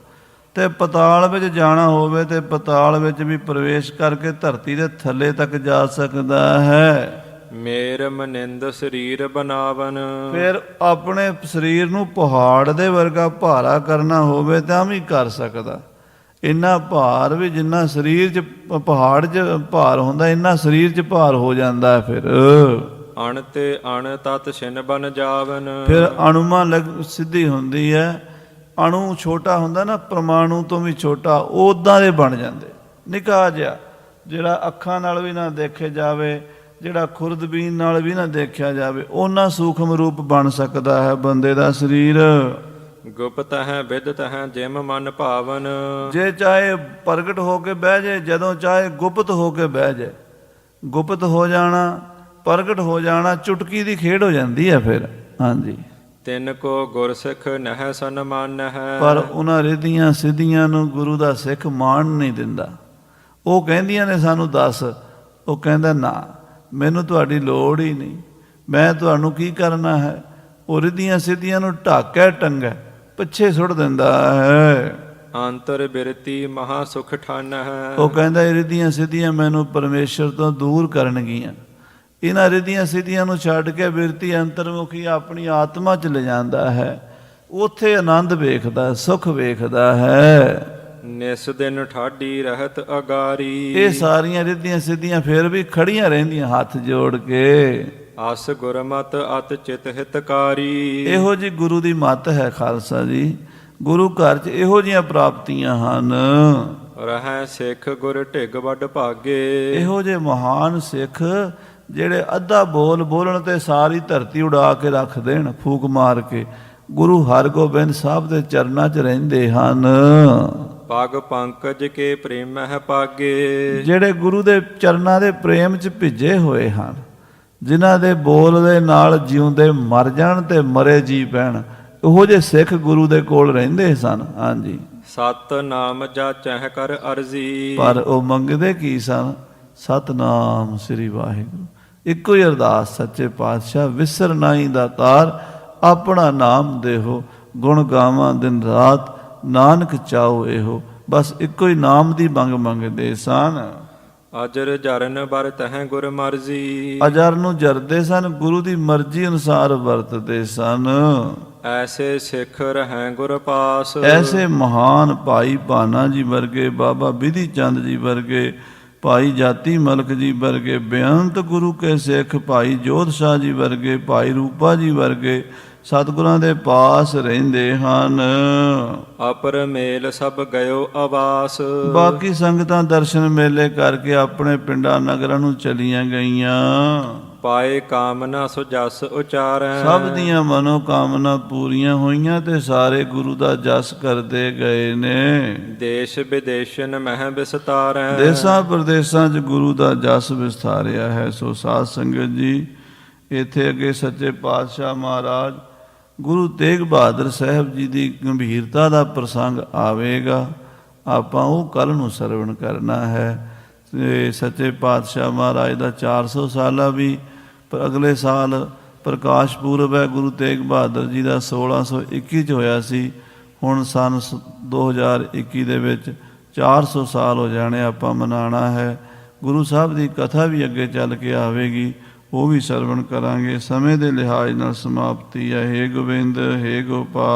ਅਤੇ ਪਤਾਲ ਵਿੱਚ ਜਾਣਾ ਹੋਵੇ ਤੇ ਪਤਾਲ ਵਿੱਚ ਵੀ ਪ੍ਰਵੇਸ਼ ਕਰਕੇ ਧਰਤੀ ਦੇ ਥੱਲੇ ਤੱਕ ਜਾ ਸਕਦਾ ਹੈ। ਮੇਰ ਮਨਿੰਦ ਸਰੀਰ ਬਨਾਵਨ। ਫਿਰ ਆਪਣੇ ਸਰੀਰ ਨੂੰ ਪਹਾੜ ਦੇ ਵਰਗਾ ਭਾਰਾ ਕਰਨਾ ਹੋਵੇ ਤਾਂ ਵੀ ਕਰ ਸਕਦਾ। ਇੰਨਾ ਭਾਰ ਵੀ ਜਿੰਨਾ ਸਰੀਰ 'ਚ ਪਹਾੜ 'ਚ ਭਾਰ ਹੁੰਦਾ, ਇੰਨਾ ਸਰੀਰ 'ਚ ਭਾਰ ਹੋ ਜਾਂਦਾ। ਫਿਰ ਅਣ ਤੇ ਅਣ ਤਤ ਛਿਨ ਬਨ ਜਾਵਨ। ਫਿਰ ਅਣੁਮਾ ਸਿੱਧੀ ਹੁੰਦੀ ਹੈ। ਅਣੂ ਛੋਟਾ ਹੁੰਦਾ ਨਾ, ਪਰਮਾਣੂ ਤੋਂ ਵੀ ਛੋਟਾ, ਉਹ ਉੱਦਾਂ ਦੇ ਬਣ ਜਾਂਦੇ। ਨਿੱਕਾ ਜਿਹਾ ਜਿਹੜਾ ਅੱਖਾਂ ਨਾਲ ਵੀ ਨਾ ਦੇਖੇ ਜਾਵੇ, ਜਿਹੜਾ ਖੁਰਦਬੀਨ ਨਾਲ ਵੀ ਨਾ ਦੇਖਿਆ ਜਾਵੇ, ਉਹਨਾਂ ਸੂਖਮ ਰੂਪ ਬਣ ਸਕਦਾ ਹੈ ਬੰਦੇ ਦਾ ਸਰੀਰ। ਗੁਪਤ ਹੈ ਵਿਦਤ ਹੈ ਜਿਮ ਮਨ ਭਾਵਨ। ਜੇ ਚਾਹੇ ਪ੍ਰਗਟ ਹੋ ਕੇ ਬਹਿ ਜਾਏ, ਜਦੋਂ ਚਾਹੇ ਗੁਪਤ ਹੋ ਕੇ ਬਹਿ ਜਾਏ। ਗੁਪਤ ਹੋ ਜਾਣਾ, ਪ੍ਰਗਟ ਹੋ ਜਾਣਾ, ਚੁਟਕੀ ਦੀ ਖੇਡ ਹੋ ਜਾਂਦੀ ਹੈ ਫਿਰ। ਹਾਂਜੀ, ਤਿੰਨ ਕੋ ਗੁਰਸਿੱਖ ਨਹਿ ਸਨਮਾਨ ਹੈ। ਪਰ ਉਹਨਾਂ ਰਿੱਧੀਆਂ ਸਿੱਧੀਆਂ ਨੂੰ ਗੁਰੂ ਦਾ ਸਿੱਖ ਮਾਣ ਨਹੀਂ ਦਿੰਦਾ। ਉਹ ਕਹਿੰਦੀਆਂ ਨੇ ਸਾਨੂੰ ਦੱਸ, ਉਹ ਕਹਿੰਦਾ ਨਾ, ਮੈਨੂੰ ਤੁਹਾਡੀ ਲੋੜ ਹੀ ਨਹੀਂ, ਮੈਂ ਤੁਹਾਨੂੰ ਕੀ ਕਰਨਾ ਹੈ। ਉਹ ਰਿੱਧੀਆਂ ਸਿੱਧੀਆਂ ਨੂੰ ਢਾਕੇ ਟੰਗੇ ਪਿੱਛੇ ਸੁੱਟ ਦਿੰਦਾ ਹੈ। ਅੰਤਰ ਬਿਰਤੀ ਮਹਾ ਸੁਖ ਠਾਨ ਹੈ। ਉਹ ਕਹਿੰਦਾ ਇਹ ਰਿੱਧੀਆਂ ਸਿੱਧੀਆਂ ਮੈਨੂੰ ਪਰਮੇਸ਼ਰ ਤੋਂ ਦੂਰ ਕਰਨਗੀਆਂ। ਇਹਨਾਂ ਰਿੱਧੀਆਂ ਸਿੱਧੀਆਂ ਨੂੰ ਛੱਡ ਕੇ ਬਿਰਤੀ ਅੰਤਰਮੁਖੀ ਆਪਣੀ ਆਤਮਾ 'ਚ ਲੈ ਜਾਂਦਾ ਹੈ। ਉੱਥੇ ਆਨੰਦ ਵੇਖਦਾ, ਸੁੱਖ ਵੇਖਦਾ ਹੈ। ਨਿਸ ਦਿਨ ਠਾਡੀ ਰਹਿਤ ਅਗਾਰੀ। ਇਹ ਸਾਰੀਆਂ ਰਿੱਧੀਆਂ ਸਿੱਧੀਆਂ ਫਿਰ ਵੀ ਖੜੀਆਂ ਰਹਿੰਦੀਆਂ ਹੱਥ ਜੋੜ ਕੇ। ਅਸ ਗੁਰਮਤਿ ਅਤ ਚਿਤ ਹਿਤਕਾਰੀ। ਇਹੋ ਜੀ ਗੁਰੂ ਦੀ ਮੱਤ ਹੈ ਖਾਲਸਾ ਜੀ। ਗੁਰੂ ਘਰ 'ਚ ਇਹੋ ਜਿਹੀਆਂ ਪ੍ਰਾਪਤੀਆਂ ਹਨ। ਰਹਿ ਸਿੱਖ ਗੁਰ ਢਿੱਗ ਵੱਡ ਭਾਗੇ। ਇਹੋ ਜਿਹੇ ਮਹਾਨ ਸਿੱਖ ਜਿਹੜੇ ਅੱਧਾ ਬੋਲ ਬੋਲਣ ਤੇ ਸਾਰੀ ਧਰਤੀ ਉਡਾ ਕੇ ਰੱਖ ਦੇਣ ਫੂਕ ਮਾਰ ਕੇ, ਗੁਰੂ ਹਰਗੋਬਿੰਦ ਸਾਹਿਬ ਦੇ ਚਰਨਾਂ 'ਚ ਰਹਿੰਦੇ ਹਨ। ਪਗ ਪੰਕਜ ਕੇ ਪ੍ਰੇਮ ਹੈ ਪਾਗੇ। ਜਿਹੜੇ ਗੁਰੂ ਦੇ ਚਰਨਾਂ ਦੇ ਪ੍ਰੇਮ 'ਚ ਭਿੱਜੇ ਹੋਏ ਹਨ, ਜਿਨ੍ਹਾਂ ਦੇ ਬੋਲ ਦੇ ਨਾਲ ਜਿਉਂਦੇ ਮਰ ਜਾਣ ਤੇ ਮਰੇ ਜੀ ਪੈਣ, ਉਹੋ ਜਿਹੇ ਸਿੱਖ ਗੁਰੂ ਦੇ ਕੋਲ ਰਹਿੰਦੇ ਸਨ। ਹਾਂਜੀ, ਸਤ ਨਾਮ ਜਾਚਹਿ ਕਰ ਅਰਜ਼ੀ। ਪਰ ਉਹ ਮੰਗਦੇ ਕੀ ਸਨ? ਸਤਨਾਮ ਸ੍ਰੀ ਵਾਹਿਗੁਰੂ। ਇੱਕੋ ਹੀ ਅਰਦਾਸ, ਸੱਚੇ ਪਾਤਸ਼ਾਹ ਵਿਸਰ ਨਾਹੀ ਦਾਤਾਰ, ਆਪਣਾ ਨਾਮ ਦੇਹੋ, ਗੁਣ ਗਾਵਾਂ ਦਿਨ ਰਾਤ, ਨਾਨਕ ਚਾਓ ਇਹੋ। ਬਸ ਇੱਕੋ ਹੀ ਨਾਮ ਦੀ ਮੰਗ ਮੰਗਦੇ ਸਨ। ਅਜਰ ਜਰਨ ਵਰਤ ਹੈ ਗੁਰ ਮਰਜ਼ੀ। ਅਜਰ ਨੂੰ ਜਰਦੇ ਸਨ, ਗੁਰੂ ਦੀ ਮਰਜ਼ੀ ਅਨੁਸਾਰ ਵਰਤਦੇ ਸਨ। ਐਸੇ ਸਿੱਖ ਰਹਿ ਗੁਰ ਪਾਸ। ਐਸੇ ਮਹਾਨ ਭਾਈ ਭਾਨਾ ਜੀ ਵਰਗੇ, ਬਾਬਾ ਬਿਧੀ ਚੰਦ ਜੀ ਵਰਗੇ, ਭਾਈ ਜਾਤੀ ਮਲਕ ਜੀ ਵਰਗੇ, ਬੇਅੰਤ ਗੁਰੂ ਕੇ ਸਿੱਖ, ਭਾਈ ਜੋਧ ਸ਼ਾਹ ਜੀ ਵਰਗੇ, ਭਾਈ ਰੂਪਾ ਜੀ ਵਰਗੇ ਸਤਿਗੁਰਾਂ ਦੇ ਪਾਸ ਰਹਿੰਦੇ ਹਨ। ਅਪਰ ਮੇਲ ਸਭ ਗਇਓ ਆਵਾਸ। ਬਾਕੀ ਸੰਗਤਾਂ ਦਰਸ਼ਨ ਮੇਲੇ ਕਰਕੇ ਆਪਣੇ ਪਿੰਡਾਂ ਨਗਰਾਂ ਨੂੰ ਚਲੀਆਂ ਗਈਆਂ। ਪਾਏ ਕਾਮਨਾ ਸੋ ਜਸ ਉਚਾਰੈ। ਸਭ ਦੀਆਂ ਮਨੋ ਕਾਮਨਾ ਪੂਰੀਆਂ ਹੋਈਆਂ ਤੇ ਸਾਰੇ ਗੁਰੂ ਦਾ ਜਸ ਕਰਦੇ ਗਏ ਨੇ। ਦੇਸ਼ ਵਿਦੇਸ਼ਨ ਮਹਿ ਵਿਸਤਾਰੈ। ਦੇਸਾਂ ਪ੍ਰਦੇਸਾਂ 'ਚ ਗੁਰੂ ਦਾ ਜਸ ਵਿਸਥਾਰਿਆ ਹੈ। ਸੋ ਸਾਧ ਸੰਗਤ ਜੀ, ਇੱਥੇ ਅੱਗੇ ਸੱਚੇ ਪਾਤਸ਼ਾਹ ਮਹਾਰਾਜ ਗੁਰੂ ਤੇਗ ਬਹਾਦਰ ਸਾਹਿਬ ਜੀ ਦੀ ਗੰਭੀਰਤਾ ਦਾ ਪ੍ਰਸੰਗ ਆਵੇਗਾ। ਆਪਾਂ ਉਹ ਕੱਲ੍ਹ ਨੂੰ ਸਰਵਣ ਕਰਨਾ ਹੈ। ਤੇ ਸੱਚੇ ਪਾਤਸ਼ਾਹ ਮਹਾਰਾਜ ਦਾ 400 ਸਾਲਾ ਵੀ ਅਗਲੇ ਸਾਲ ਪ੍ਰਕਾਸ਼ ਪੁਰਬ ਹੈ। ਗੁਰੂ ਤੇਗ ਬਹਾਦਰ ਜੀ ਦਾ 1621 'ਚ ਹੋਇਆ ਸੀ। ਹੁਣ ਸੰਨ 2021 ਦੇ ਵਿੱਚ 400 ਸਾਲ ਹੋ ਜਾਣੇ ਆਪਾਂ ਮਨਾਉਣਾ ਹੈ। ਗੁਰੂ ਸਾਹਿਬ ਦੀ ਕਥਾ ਵੀ ਅੱਗੇ ਚੱਲ ਕੇ ਆਵੇਗੀ, ਉਹ ਵੀ ਸਰਵਣ ਕਰਾਂਗੇ। ਸਮੇਂ ਦੇ ਲਿਹਾਜ਼ ਨਾਲ ਸਮਾਪਤੀ ਹੈ। ਹੇ ਗੋਬਿੰਦ, ਹੇ ਗੋਪਾਲ।